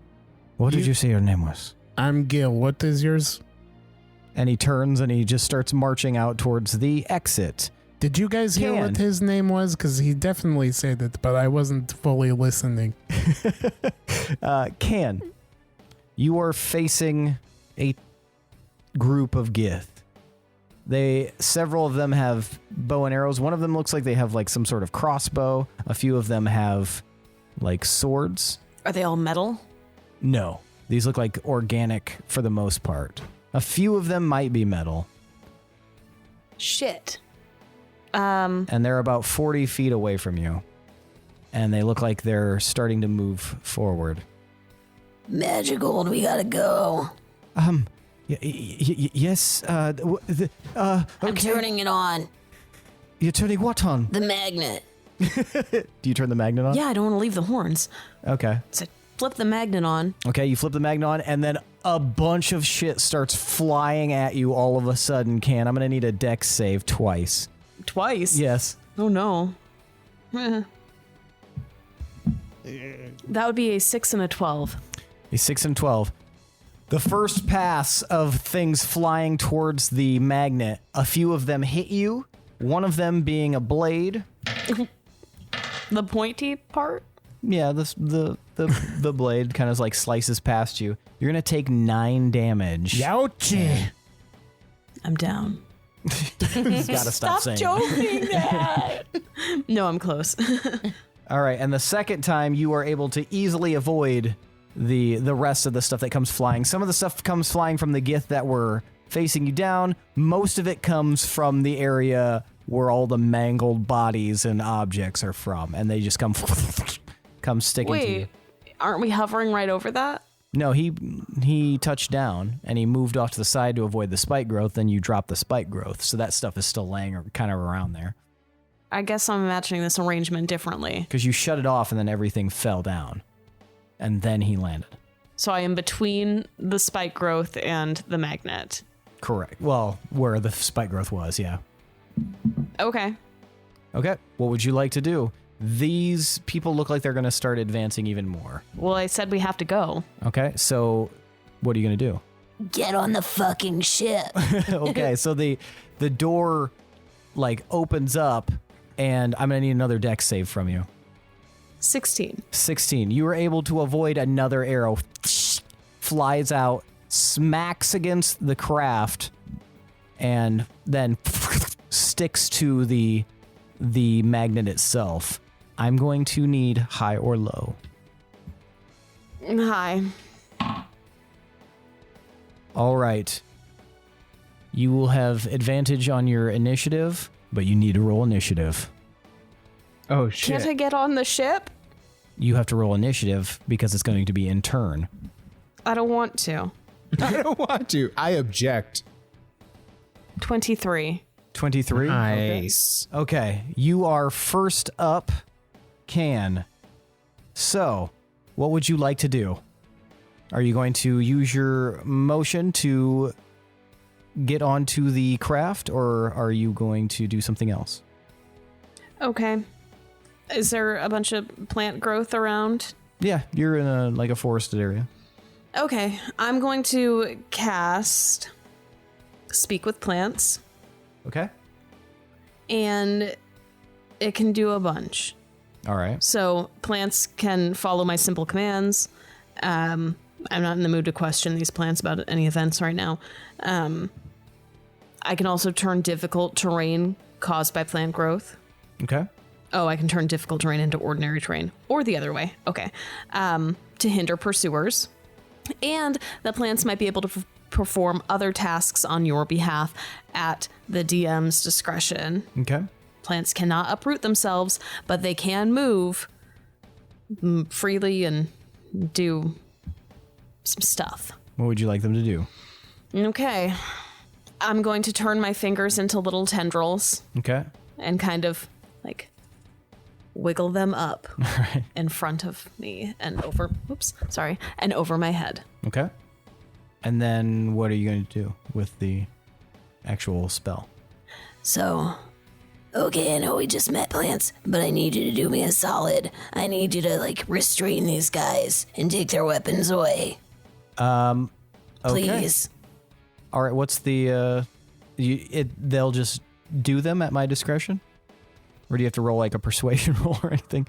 Speaker 2: What did you say your name was?
Speaker 4: I'm Gil. What is yours?
Speaker 2: And he turns and he just starts marching out towards the exit.
Speaker 4: Did you guys hear what his name was? Because he definitely said it, but I wasn't fully listening.
Speaker 2: Can. You are facing a group of Gith. Several of them have bow and arrows. One of them looks like they have some sort of crossbow. A few of them have swords.
Speaker 6: Are they all metal?
Speaker 2: No. These look like organic for the most part. A few of them might be metal.
Speaker 6: Shit.
Speaker 2: And they're about 40 feet away from you. And they look like they're starting to move forward.
Speaker 1: Magical, we gotta go.
Speaker 2: Yes, okay.
Speaker 1: I'm turning it on.
Speaker 2: You're turning what on?
Speaker 1: The magnet.
Speaker 2: Do you turn the magnet on?
Speaker 6: Yeah, I don't want to leave the horns.
Speaker 2: Okay.
Speaker 6: So flip the magnet on.
Speaker 2: Okay, you flip the magnet on, and then a bunch of shit starts flying at you all of a sudden, Can. I'm going to need a dex save twice.
Speaker 6: Twice?
Speaker 2: Yes.
Speaker 6: Oh, no. That would be a 6 and a 12.
Speaker 2: A 6 and 12. The first pass of things flying towards the magnet, a few of them hit you, one of them being a blade.
Speaker 6: The pointy part?
Speaker 2: Yeah, the blade kind of like slices past you. You're going to take 9 damage.
Speaker 4: Youchie.
Speaker 6: I'm down.
Speaker 2: He's got to stop saying
Speaker 6: joking that. No, I'm close.
Speaker 2: All right, and the second time you are able to easily avoid the rest of the stuff that comes flying. Some of the stuff comes flying from the Gith that were facing you down. Most of it comes from the area where all the mangled bodies and objects are from, and they just come sticking to you.
Speaker 6: Wait, aren't we hovering right over that?
Speaker 2: No, he touched down, and he moved off to the side to avoid the spike growth, then you drop the spike growth, so that stuff is still laying kind of around there.
Speaker 6: I guess I'm imagining this arrangement differently.
Speaker 2: Because you shut it off, and then everything fell down, and then he landed.
Speaker 6: So I am between the spike growth and the magnet.
Speaker 2: Correct. Well, where the spike growth was, yeah.
Speaker 6: Okay.
Speaker 2: Okay, what would you like to do? These people look like they're going to start advancing even more.
Speaker 6: Well, I said we have to go.
Speaker 2: Okay, so what are you going to do?
Speaker 1: Get on the fucking ship.
Speaker 2: Okay, so the door like opens up, and I'm going to need another dex save from you.
Speaker 6: 16.
Speaker 2: 16. You were able to avoid another arrow. Flies out, smacks against the craft, and then sticks to the magnet itself. I'm going to need high or low.
Speaker 6: Hi.
Speaker 2: All right. You will have advantage on your initiative, but you need to roll initiative.
Speaker 3: Oh, shit.
Speaker 6: Can't I get on the ship?
Speaker 2: You have to roll initiative because it's going to be in turn.
Speaker 6: I don't want to.
Speaker 3: I don't want to. I object.
Speaker 6: 23.
Speaker 2: 23?
Speaker 3: Nice.
Speaker 2: Okay, you are first up, Can. So, what would you like to do? Are you going to use your motion to get onto the craft, or are you going to do something else?
Speaker 6: Okay. Is there a bunch of plant growth around?
Speaker 2: Yeah, you're in a forested area.
Speaker 6: Okay, I'm going to cast Speak with Plants,
Speaker 2: Okay.
Speaker 6: and it can do a bunch.
Speaker 2: All right.
Speaker 6: So plants can follow my simple commands. I'm not in the mood to question these plants about any events right now. I can also turn difficult terrain caused by plant growth.
Speaker 2: Okay.
Speaker 6: Oh, I can turn difficult terrain into ordinary terrain, or the other way. Okay. To hinder pursuers. And the plants might be able to perform other tasks on your behalf at the DM's discretion.
Speaker 2: Okay.
Speaker 6: Plants cannot uproot themselves, but they can move freely and do some stuff.
Speaker 2: What would you like them to do?
Speaker 6: Okay. I'm going to turn my fingers into little tendrils
Speaker 2: Okay.
Speaker 6: and kind of like wiggle them up
Speaker 2: right.
Speaker 6: in front of me and over, and over my head.
Speaker 2: Okay. And then what are you going to do with the actual spell?
Speaker 1: So, okay, I know we just met, plants, but I need you to do me a solid. I need you to, restrain these guys and take their weapons away.
Speaker 2: Okay.
Speaker 1: Please.
Speaker 2: All right, what's the, they'll just do them at my discretion? Or do you have to roll a persuasion roll or anything?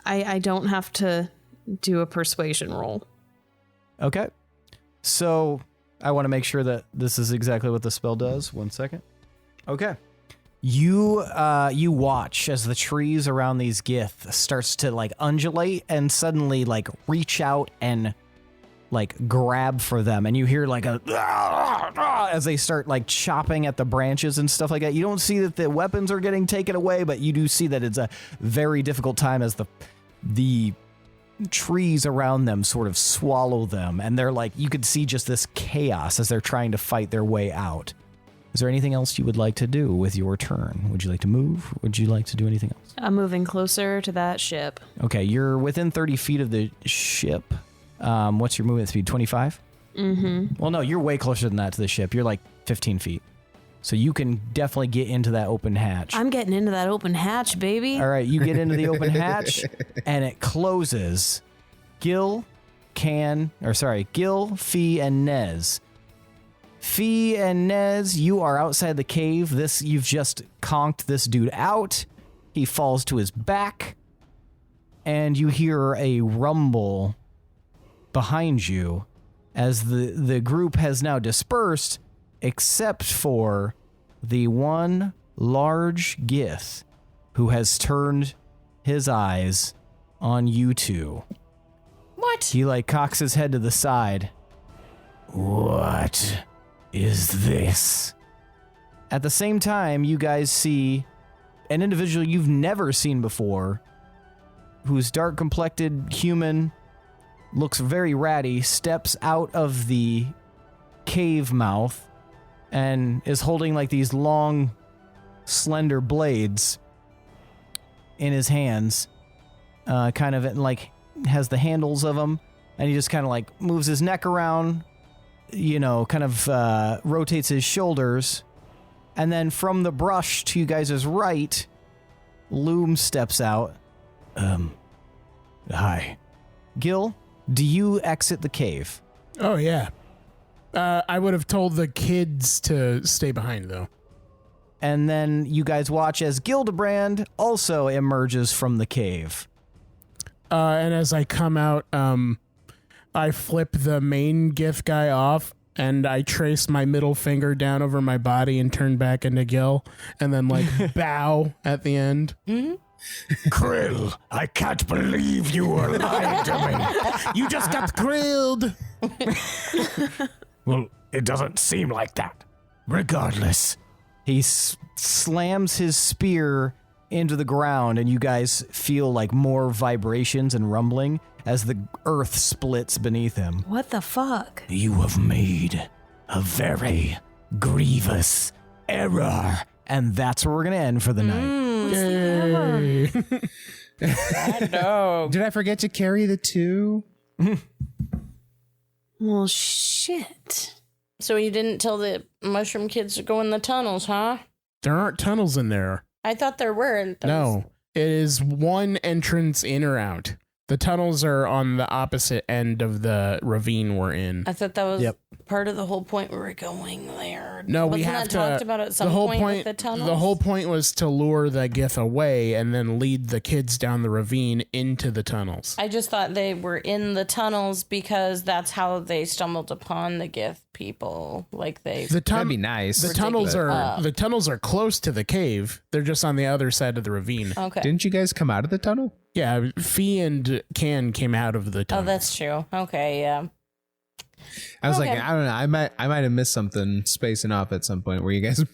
Speaker 6: I don't have to do a persuasion roll.
Speaker 2: Okay. So I want to make sure that this is exactly what the spell does. 1 second. Okay. You watch as the trees around these Gith starts to undulate and suddenly reach out and grab for them, and you hear as they start chopping at the branches and stuff like that. You don't see that the weapons are getting taken away, but you do see that it's a very difficult time as the trees around them sort of swallow them, and they're you could see just this chaos as they're trying to fight their way out. Is there anything else you would like to do with your turn? Would you like to move? Would you like to do anything else?
Speaker 6: I'm moving closer to that ship.
Speaker 2: Okay, you're within 30 feet of the ship. What's your movement speed? 25? Mm-hmm. Well, no, you're way closer than that to the ship. You're 15 feet. So you can definitely get into that open hatch.
Speaker 6: I'm getting into that open hatch, baby.
Speaker 2: All right, you get into the open hatch, and it closes. Gil, Fee, and Nez. Fee and Nez, you are outside the cave. You've just conked this dude out. He falls to his back, and you hear a rumble behind you as the group has now dispersed, except for the one large Gith who has turned his eyes on you two.
Speaker 5: What?
Speaker 2: He cocks his head to the side. What is this? At the same time, you guys see an individual you've never seen before, who's dark-complected, human, looks very ratty, steps out of the cave mouth and is holding these long, slender blades in his hands, kind of has the handles of them, and he just kind of moves his neck around, rotates his shoulders, and then from the brush to you guys' right, Loom steps out. Hi. Gil, do you exit the cave?
Speaker 4: Oh, yeah. I would have told the kids to stay behind, though.
Speaker 2: And then you guys watch as Gildebrand also emerges from the cave.
Speaker 4: And as I come out, I flip the main Gith guy off, and I trace my middle finger down over my body and turn back into Gil, and then bow at the end.
Speaker 5: Mm-hmm.
Speaker 9: Krill, I can't believe you were lying to me.
Speaker 4: You just got grilled.
Speaker 9: Well, it doesn't seem like that. Regardless.
Speaker 2: He slams his spear into the ground, and you guys feel more vibrations and rumbling as the earth splits beneath him.
Speaker 6: What the fuck?
Speaker 9: You have made a very grievous error.
Speaker 2: And that's where we're going to end for the night.
Speaker 4: Yay.
Speaker 3: Did I forget to carry the 2?
Speaker 6: Well, shit.
Speaker 5: So you didn't tell the mushroom kids to go in the tunnels, huh?
Speaker 4: There aren't tunnels in there.
Speaker 5: I thought there were.
Speaker 4: No, it is one entrance in or out. The tunnels are on the opposite end of the ravine we're in.
Speaker 5: I thought that was part of the whole point we were going there.
Speaker 4: No, we
Speaker 5: Wasn't
Speaker 4: have
Speaker 5: that
Speaker 4: to.
Speaker 5: talked about at some point with the tunnels?
Speaker 4: The whole point was to lure the Gith away and then lead the kids down the ravine into the tunnels.
Speaker 5: I just thought they were in the tunnels because that's how they stumbled upon the Gith people.
Speaker 3: That'd be nice.
Speaker 4: The tunnels are close to the cave. They're just on the other side of the ravine.
Speaker 5: Okay.
Speaker 3: Didn't you guys come out of the tunnel?
Speaker 4: Yeah, Fee and Can came out of the tunnel.
Speaker 5: Oh, that's true. Okay, yeah.
Speaker 3: I was I don't know. I might have missed something spacing off at some point where you guys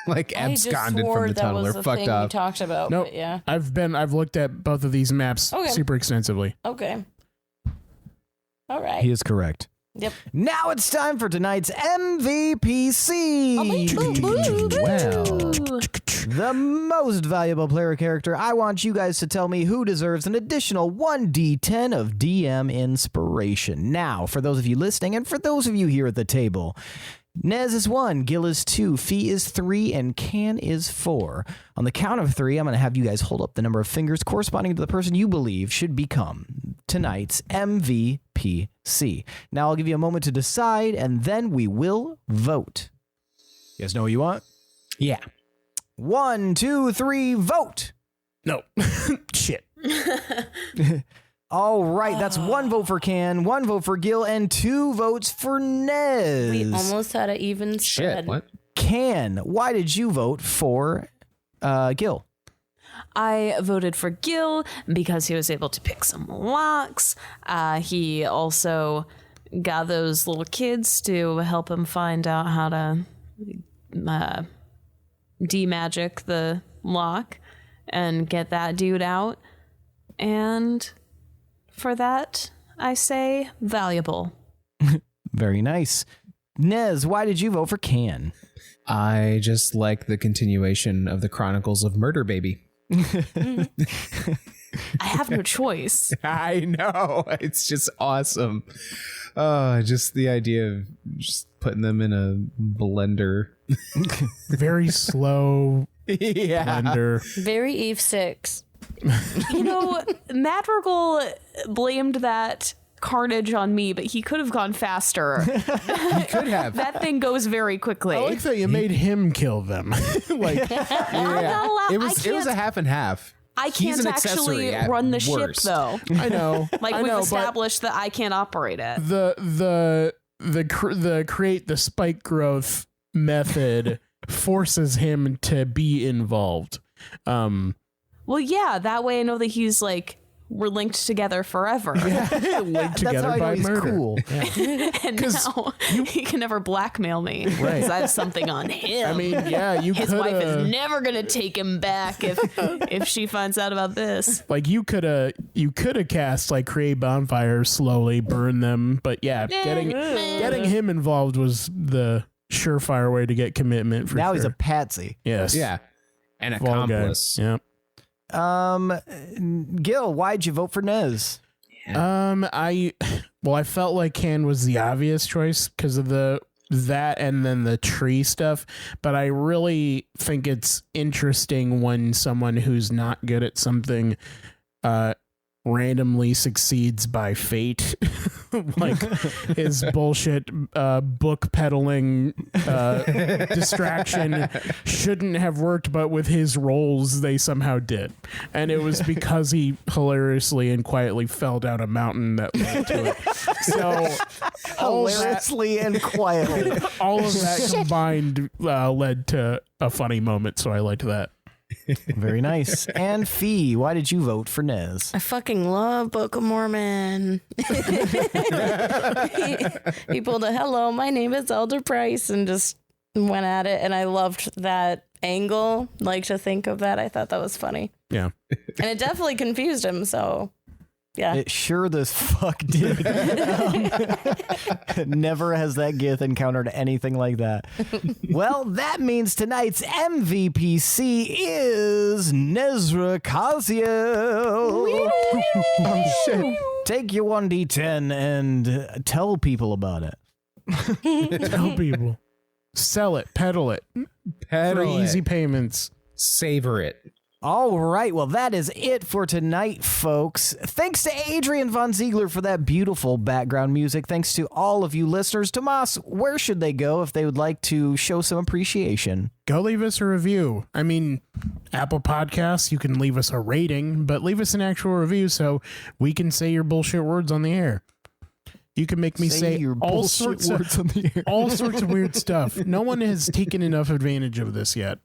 Speaker 3: absconded from the tunnel or fucked
Speaker 5: off. We
Speaker 3: off.
Speaker 5: talked about.
Speaker 4: Nope.
Speaker 5: But yeah.
Speaker 4: I've looked at both of these maps super extensively.
Speaker 5: Okay. All right.
Speaker 2: He is correct.
Speaker 5: Yep.
Speaker 2: Now it's time for tonight's MVPC. Well, the most valuable player character. I want you guys to tell me who deserves an additional 1d10 of DM inspiration. Now, for those of you listening and for those of you here at the table, Nez is 1, Gil is 2, Fee is 3, and Can is 4. On the count of 3, I'm going to have you guys hold up the number of fingers corresponding to the person you believe should become tonight's MVPC. Now I'll give you a moment to decide, and then we will vote. You guys know what you want?
Speaker 3: Yeah.
Speaker 2: 1, 2, 3, vote!
Speaker 4: No. Shit.
Speaker 2: All right, that's 1 vote for Can, 1 vote for Gil, and 2 votes for Nez.
Speaker 5: We almost had an even spread.
Speaker 3: Shit, what?
Speaker 2: Can, why did you vote for Gil?
Speaker 6: I voted for Gil because he was able to pick some locks. He also got those little kids to help him find out how to demagic the lock and get that dude out. And for that, I say valuable.
Speaker 2: Very nice. Nez, why did you vote for Can?
Speaker 3: I just like the continuation of the Chronicles of Murder Baby.
Speaker 6: I have no choice.
Speaker 3: I know. It's just awesome. Just the idea of just putting them in a blender.
Speaker 4: Very slow blender.
Speaker 5: Very Eve 6.
Speaker 6: You know, Madrigal blamed that carnage on me, but he could have gone faster.
Speaker 3: He could have.
Speaker 6: That thing goes very quickly.
Speaker 4: I like that you made him kill them. Like,
Speaker 6: I'm not allowed.
Speaker 3: It was a half and half.
Speaker 6: I
Speaker 3: He's
Speaker 6: can't
Speaker 3: an
Speaker 6: actually
Speaker 3: accessory at
Speaker 6: run the
Speaker 3: worst.
Speaker 6: ship, though.
Speaker 4: I know.
Speaker 6: Like,
Speaker 4: I
Speaker 6: we've
Speaker 4: know, but
Speaker 6: established that I can't operate it.
Speaker 4: the create the spike growth method forces him to be involved.
Speaker 6: Well, yeah, that way I know that he's like, we're linked together forever.
Speaker 4: Linked
Speaker 2: That's
Speaker 4: together
Speaker 2: how I know
Speaker 4: by
Speaker 2: he's
Speaker 4: murder.
Speaker 2: cool.
Speaker 6: And now he can never blackmail me
Speaker 4: Right.
Speaker 6: because I have something on him.
Speaker 4: I mean, yeah, you
Speaker 6: his
Speaker 4: could
Speaker 6: wife is never gonna take him back if she finds out about this.
Speaker 4: like you could have cast like create bonfires, slowly burn them, but yeah, getting him involved was the surefire way to get commitment. For
Speaker 2: Now
Speaker 4: sure.
Speaker 2: he's a patsy.
Speaker 4: yes,
Speaker 3: Yeah. An
Speaker 4: Fall guy.
Speaker 3: accomplice.
Speaker 4: Yeah.
Speaker 2: Gil, why'd you vote for Nez?
Speaker 4: I felt like Can was the obvious choice because of that and then the tree stuff, but I really think it's interesting when someone who's not good at something randomly succeeds by fate. Like his bullshit book peddling distraction shouldn't have worked, but with his rolls they somehow did, and it was because he hilariously and quietly fell down a mountain that led to it. So
Speaker 2: Hilariously and quietly.
Speaker 4: all of that combined led to a funny moment, so I liked that.
Speaker 2: Very nice. And Fee, why did you vote for Nez?
Speaker 5: I fucking love Book of Mormon. he pulled a hello, my name is Elder Price, and just went at it. And I loved that angle. Like to think of that. I thought that was funny.
Speaker 4: Yeah.
Speaker 5: And it definitely confused him. So, yeah.
Speaker 2: It sure the fuck did. Never has that Gith encountered anything like that. Well, that means tonight's MVPC is Nezrah Kaziel. Oh, shit. Take your 1d10 and tell people about it.
Speaker 4: Tell people. Sell it, peddle it for easy payments.
Speaker 3: Savor it.
Speaker 2: All right, well, that is it for tonight, folks. Thanks to Adrian Von Ziegler for that beautiful background music. Thanks to all of you listeners. Tomas, where should they go if they would like to show some appreciation?
Speaker 4: Go leave us a review. I mean, Apple Podcasts, you can leave us a rating, but leave us an actual review so we can say your bullshit words on the air. You can make me say
Speaker 2: your
Speaker 4: all
Speaker 2: bullshit
Speaker 4: sorts
Speaker 2: words on the air.
Speaker 4: all sorts of weird stuff. No one has taken enough advantage of this yet.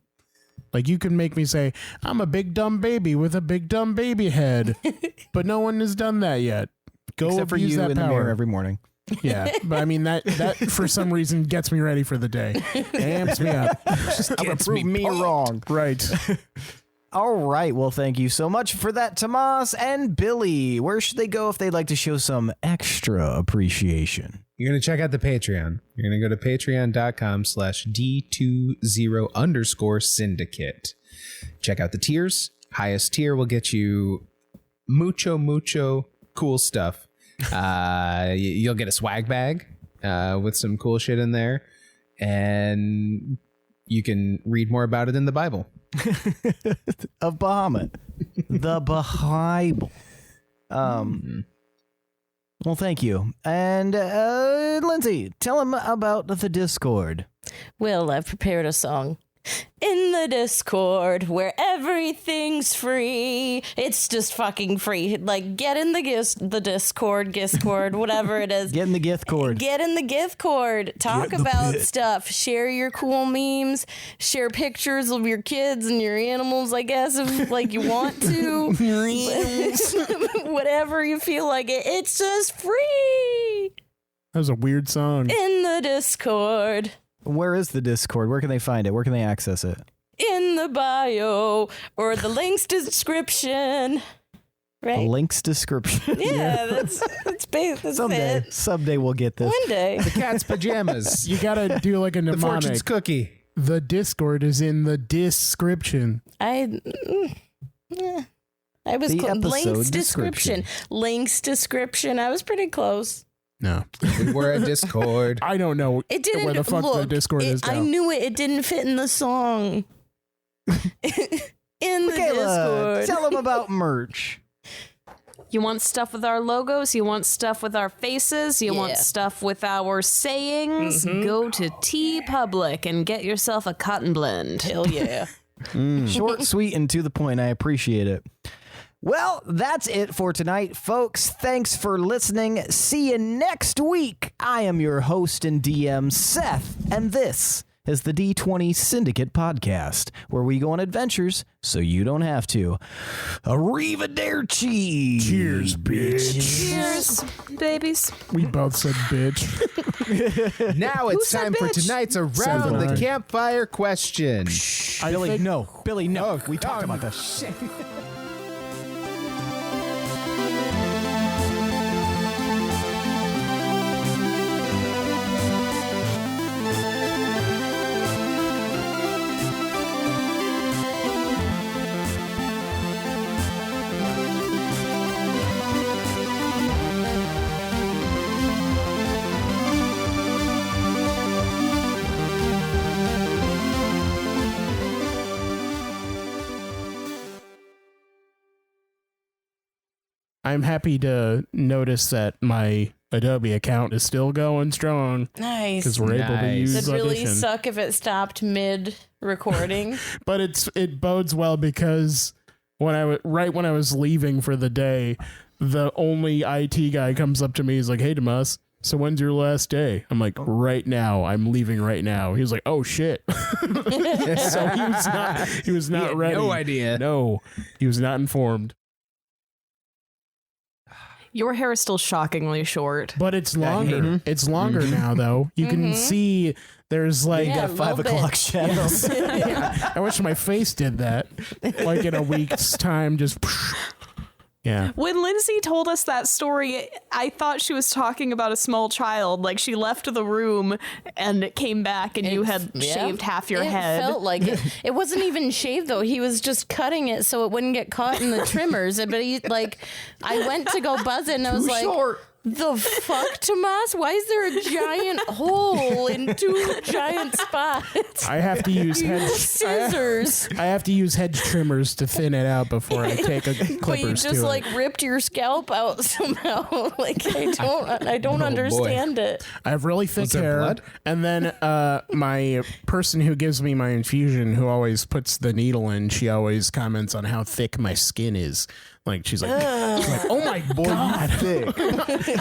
Speaker 4: Like, you can make me say, I'm a big dumb baby with a big dumb baby head. But no one has done that yet. Go
Speaker 2: Except for
Speaker 4: abuse
Speaker 2: you
Speaker 4: that
Speaker 2: in the mirror
Speaker 4: power.
Speaker 2: every morning.
Speaker 4: Yeah, but I mean, that for some reason gets me ready for the day. Amps me up.
Speaker 2: I'm gonna prove me wrong.
Speaker 4: Right.
Speaker 2: All right, well, thank you so much for that, Tomas and Billy. Where should they go if they'd like to show some extra appreciation?
Speaker 3: You're going to check out the Patreon. You're going to go to patreon.com/D20_syndicate. Check out the tiers. Highest tier will get you mucho cool stuff. You'll get a swag bag with some cool shit in there. And you can read more about it in the Bible.
Speaker 2: Of Bahamut. The Bible. Well, thank you. And Lindsey, tell him about the Discord.
Speaker 5: Well, I've prepared a song. In the Discord, where everything's free. It's just fucking free. Like, get in the Discord, whatever it is.
Speaker 2: Get in the Githcord.
Speaker 5: Get in the Githcord. Talk about stuff. Share your cool memes. Share pictures of your kids and your animals, I guess, if like you want to. Whatever you feel like it. It's just free.
Speaker 4: That was a weird song.
Speaker 5: In the Discord.
Speaker 2: Where is the Discord? Where can they find it? Where can they access it?
Speaker 5: In the bio or the links description. Right?
Speaker 2: The links description.
Speaker 5: Yeah, that's
Speaker 2: Someday.
Speaker 5: it.
Speaker 2: Someday we'll get this.
Speaker 5: One day.
Speaker 3: The cat's pajamas.
Speaker 4: You gotta do like a
Speaker 3: The
Speaker 4: mnemonic.
Speaker 3: fortune's cookie.
Speaker 4: The Discord is in the description.
Speaker 5: I was
Speaker 2: The
Speaker 5: close.
Speaker 2: episode
Speaker 5: Links description. Links description. I was pretty close.
Speaker 4: No.
Speaker 3: We were a Discord.
Speaker 4: I don't know
Speaker 5: It didn't
Speaker 4: where the fuck
Speaker 5: look,
Speaker 4: the Discord is now.
Speaker 5: I knew it. It didn't fit in the song. In the
Speaker 2: Michaela,
Speaker 5: Discord.
Speaker 2: tell them about merch.
Speaker 6: You want stuff with our logos? You want stuff with our faces? You want
Speaker 5: Yeah.
Speaker 6: stuff with our sayings? Go to TeePublic and get yourself a cotton blend.
Speaker 5: Hell yeah.
Speaker 2: Short, sweet, and to the point. I appreciate it. Well, that's it for tonight, folks. Thanks for listening. See you next week. I am your host and DM, Seth, and this is the D20 Syndicate podcast, where we go on adventures so you don't have to. Arrivederci.
Speaker 4: Cheers, bitch.
Speaker 6: Cheers, babies.
Speaker 4: We both said bitch.
Speaker 3: Now it's
Speaker 6: said
Speaker 3: time for
Speaker 6: bitch?
Speaker 3: tonight's Around the
Speaker 4: Said I.
Speaker 3: Campfire question.
Speaker 2: Billy, no. Billy, no.
Speaker 3: Oh,
Speaker 2: we talked about this.
Speaker 4: I'm happy to notice that my Adobe account is still going strong
Speaker 5: Nice.
Speaker 4: because we're able to
Speaker 3: Nice.
Speaker 4: use
Speaker 5: It'd really
Speaker 4: Audition.
Speaker 5: suck if it stopped mid recording.
Speaker 4: But it bodes well because when I was leaving for the day, the only IT guy comes up to me. He's like, "Hey, Demas, so when's your last day?" I'm like, "Right now. I'm leaving right now." He was like, "Oh shit!" So he was not
Speaker 3: had
Speaker 4: ready.
Speaker 3: no idea.
Speaker 4: No, he was not informed.
Speaker 6: Your hair is still shockingly short.
Speaker 4: But it's longer. It's longer now, though. You can see there's like
Speaker 5: Yeah,
Speaker 4: a
Speaker 2: 5 o'clock shadows.
Speaker 4: yeah, I wish my face did that. Like in a week's time, just yeah.
Speaker 6: When Lindsey told us that story, I thought she was talking about a small child. Like she left the room and came back and you had shaved half your head.
Speaker 5: It felt like it. It wasn't even shaved though. He was just cutting it so it wouldn't get caught in the trimmers. But he I went to go buzz it and I was like, "The fuck, Tomas? Why is there a giant hole in 2 giant spots?"
Speaker 4: I have to use
Speaker 5: Scissors.
Speaker 4: I have to use hedge trimmers to thin it out before I take a clippers
Speaker 5: But you just
Speaker 4: to
Speaker 5: like
Speaker 4: it.
Speaker 5: ripped your scalp out somehow. Like I don't understand it.
Speaker 4: I have really thick
Speaker 3: there
Speaker 4: hair,
Speaker 3: blood?
Speaker 4: and then my person who gives me my infusion, who always puts the needle in, she always comments on how thick my skin is. Like she's like, "Oh my god!"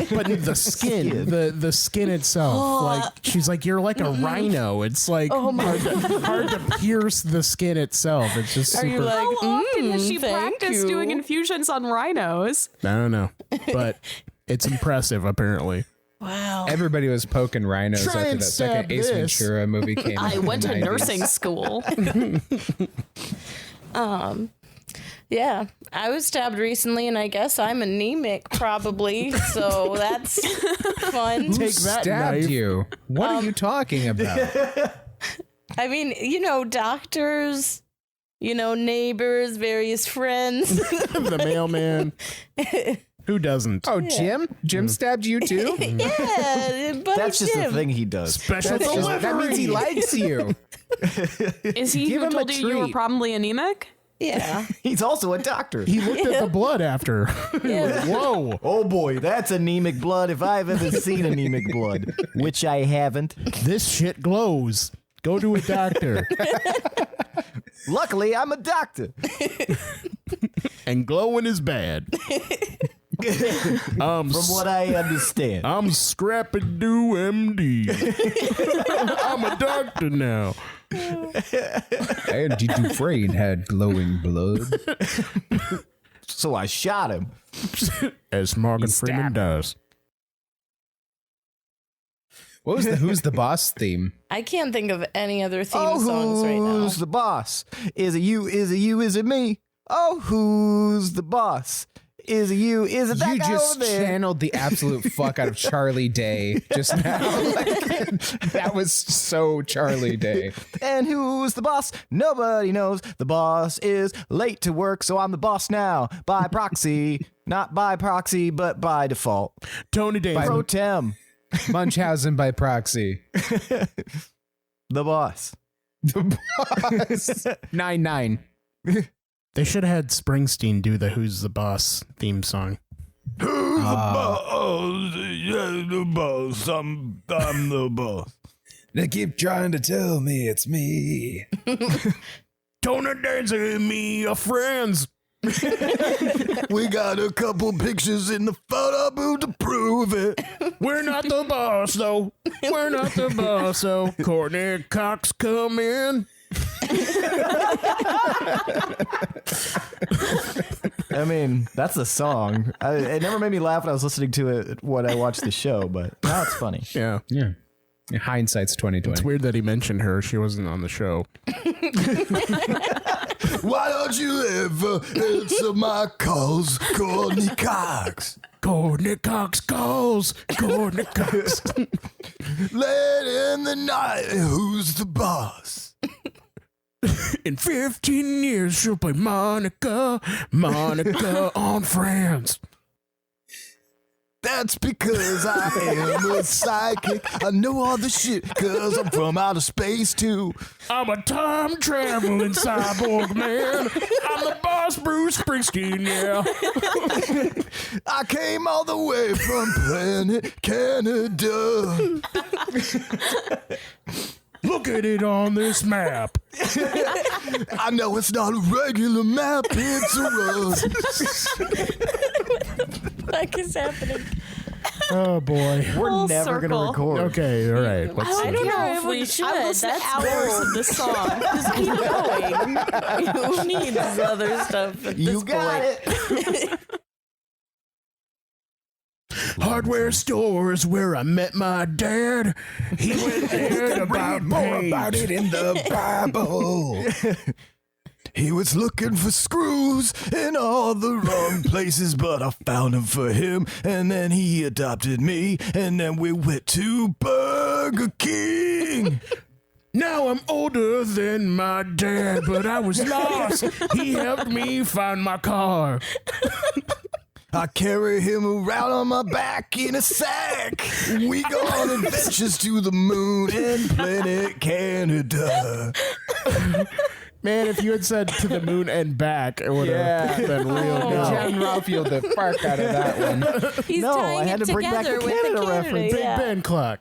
Speaker 4: But the skin, the skin itself, like she's like, "You're like a rhino." It's like hard to pierce the skin itself. It's just super.
Speaker 5: Are you like,
Speaker 6: How often has she
Speaker 5: thank
Speaker 6: practiced
Speaker 5: you.
Speaker 6: doing infusions on rhinos?
Speaker 4: I don't know, but it's impressive apparently.
Speaker 5: Wow.
Speaker 3: Everybody was poking rhinos
Speaker 4: Try
Speaker 3: after
Speaker 4: and
Speaker 3: that second
Speaker 4: stab
Speaker 3: Ace
Speaker 4: this.
Speaker 3: Ventura movie came out.
Speaker 6: I
Speaker 3: in
Speaker 6: went
Speaker 3: the
Speaker 6: to
Speaker 3: 90s.
Speaker 6: nursing school.
Speaker 5: Yeah, I was stabbed recently, and I guess I'm anemic, probably. So that's fun.
Speaker 4: Take that
Speaker 3: Stabbed
Speaker 4: knife.
Speaker 3: you. What are you talking about?
Speaker 5: I mean, doctors, neighbors, various friends.
Speaker 4: The mailman. Who doesn't?
Speaker 3: Oh, Jim? Jim stabbed you too?
Speaker 5: Yeah, buddy
Speaker 2: That's just the
Speaker 5: Jim.
Speaker 2: thing he does.
Speaker 4: Special
Speaker 3: That's just- that means he likes you.
Speaker 6: Is he
Speaker 3: Give
Speaker 6: who
Speaker 3: him a
Speaker 6: told you you were
Speaker 3: treat.
Speaker 6: probably anemic?
Speaker 5: Yeah.
Speaker 2: He's also a doctor.
Speaker 4: He looked at the blood after.
Speaker 5: Yeah.
Speaker 4: Whoa.
Speaker 2: Oh boy, that's anemic blood if I've ever seen anemic blood, which I haven't.
Speaker 4: This shit glows. Go to a doctor.
Speaker 2: Luckily, I'm a doctor.
Speaker 4: And glowing is bad.
Speaker 2: From what I understand.
Speaker 4: I'm Scrappy-Doo MD. I'm a doctor now.
Speaker 3: Andy Dufresne had glowing blood.
Speaker 2: So I shot him.
Speaker 4: As Morgan Freeman does.
Speaker 3: What was the Who's the Boss theme?
Speaker 5: I can't think of any other theme songs right now.
Speaker 2: Who's the boss? Is it you? Is it you? Is it me? Oh, who's the boss? Is it you? Is it that
Speaker 3: You
Speaker 2: guy
Speaker 3: just
Speaker 2: over there?
Speaker 3: channeled the absolute fuck out of Charlie Day just now. That was so Charlie Day.
Speaker 2: And who's the boss? Nobody knows. The boss is late to work, so I'm the boss now. By proxy. Not by proxy, but by default.
Speaker 4: Tony Danza.
Speaker 2: Pro tem.
Speaker 3: Munchausen by proxy.
Speaker 2: The boss.
Speaker 3: The boss. 9-9.
Speaker 4: They should have had Springsteen do the Who's the Boss theme song.
Speaker 9: Who's the boss? Yeah, the boss. I'm the boss.
Speaker 10: They keep trying to tell me it's me.
Speaker 4: Tony Danza and me are friends.
Speaker 9: We got a couple pictures in the photo booth to prove it.
Speaker 4: We're not the boss, though. We're not the boss, though. Courtney Cox come in.
Speaker 2: I mean, that's the song. It never made me laugh when I was listening to it when I watched the show, but now it's funny.
Speaker 4: Yeah.
Speaker 3: Yeah. Hindsight's 2020.
Speaker 4: It's weird that he mentioned her. She wasn't on the show.
Speaker 9: Why don't you ever answer my calls, Courtney Cox?
Speaker 4: Courtney Cox calls. Courtney Cox.
Speaker 9: Late in the night, who's the boss?
Speaker 4: In 15 years, she'll play Monica on Friends.
Speaker 9: That's because I am a psychic. I know all the shit because I'm from outer space too.
Speaker 4: I'm a time traveling cyborg man. I'm the boss, Bruce Springsteen, yeah.
Speaker 9: I came all the way from planet Canada.
Speaker 4: Look at it on this map.
Speaker 9: I know it's not a regular map, it's a road.
Speaker 5: What is happening?
Speaker 4: Oh, boy.
Speaker 2: We're
Speaker 6: Full
Speaker 2: never going to
Speaker 6: circle.
Speaker 2: record.
Speaker 4: Okay, all right. Let's
Speaker 5: I don't
Speaker 6: Yeah,
Speaker 5: know
Speaker 6: I
Speaker 5: if we
Speaker 6: would-
Speaker 5: should.
Speaker 6: I listened to
Speaker 5: That's
Speaker 6: hours
Speaker 5: bold.
Speaker 6: of the song.
Speaker 5: Just keep going. Who needs other stuff at
Speaker 2: You
Speaker 5: this
Speaker 2: got
Speaker 5: point?
Speaker 2: it.
Speaker 4: Hardware store is where I met my dad. He went there to buy
Speaker 10: More about
Speaker 4: paint.
Speaker 10: it in the Bible.
Speaker 9: He was looking for screws in all the wrong places, but I found them for him, and then he adopted me, and then we went to Burger King.
Speaker 4: Now I'm older than my dad, but I was lost. He helped me find my car.
Speaker 9: I carry him around on my back in a sack. We go on adventures to the moon and planet Canada.
Speaker 4: Man, if you had said to the moon and back, it would have been real good.
Speaker 3: John Ralphio the fuck out of that one.
Speaker 5: He's
Speaker 2: No,
Speaker 5: tying
Speaker 2: I had
Speaker 5: it
Speaker 2: to bring back
Speaker 5: together
Speaker 2: the
Speaker 5: with
Speaker 2: Canada
Speaker 5: the
Speaker 2: reference.
Speaker 4: Big
Speaker 5: yeah.
Speaker 4: Ben clock.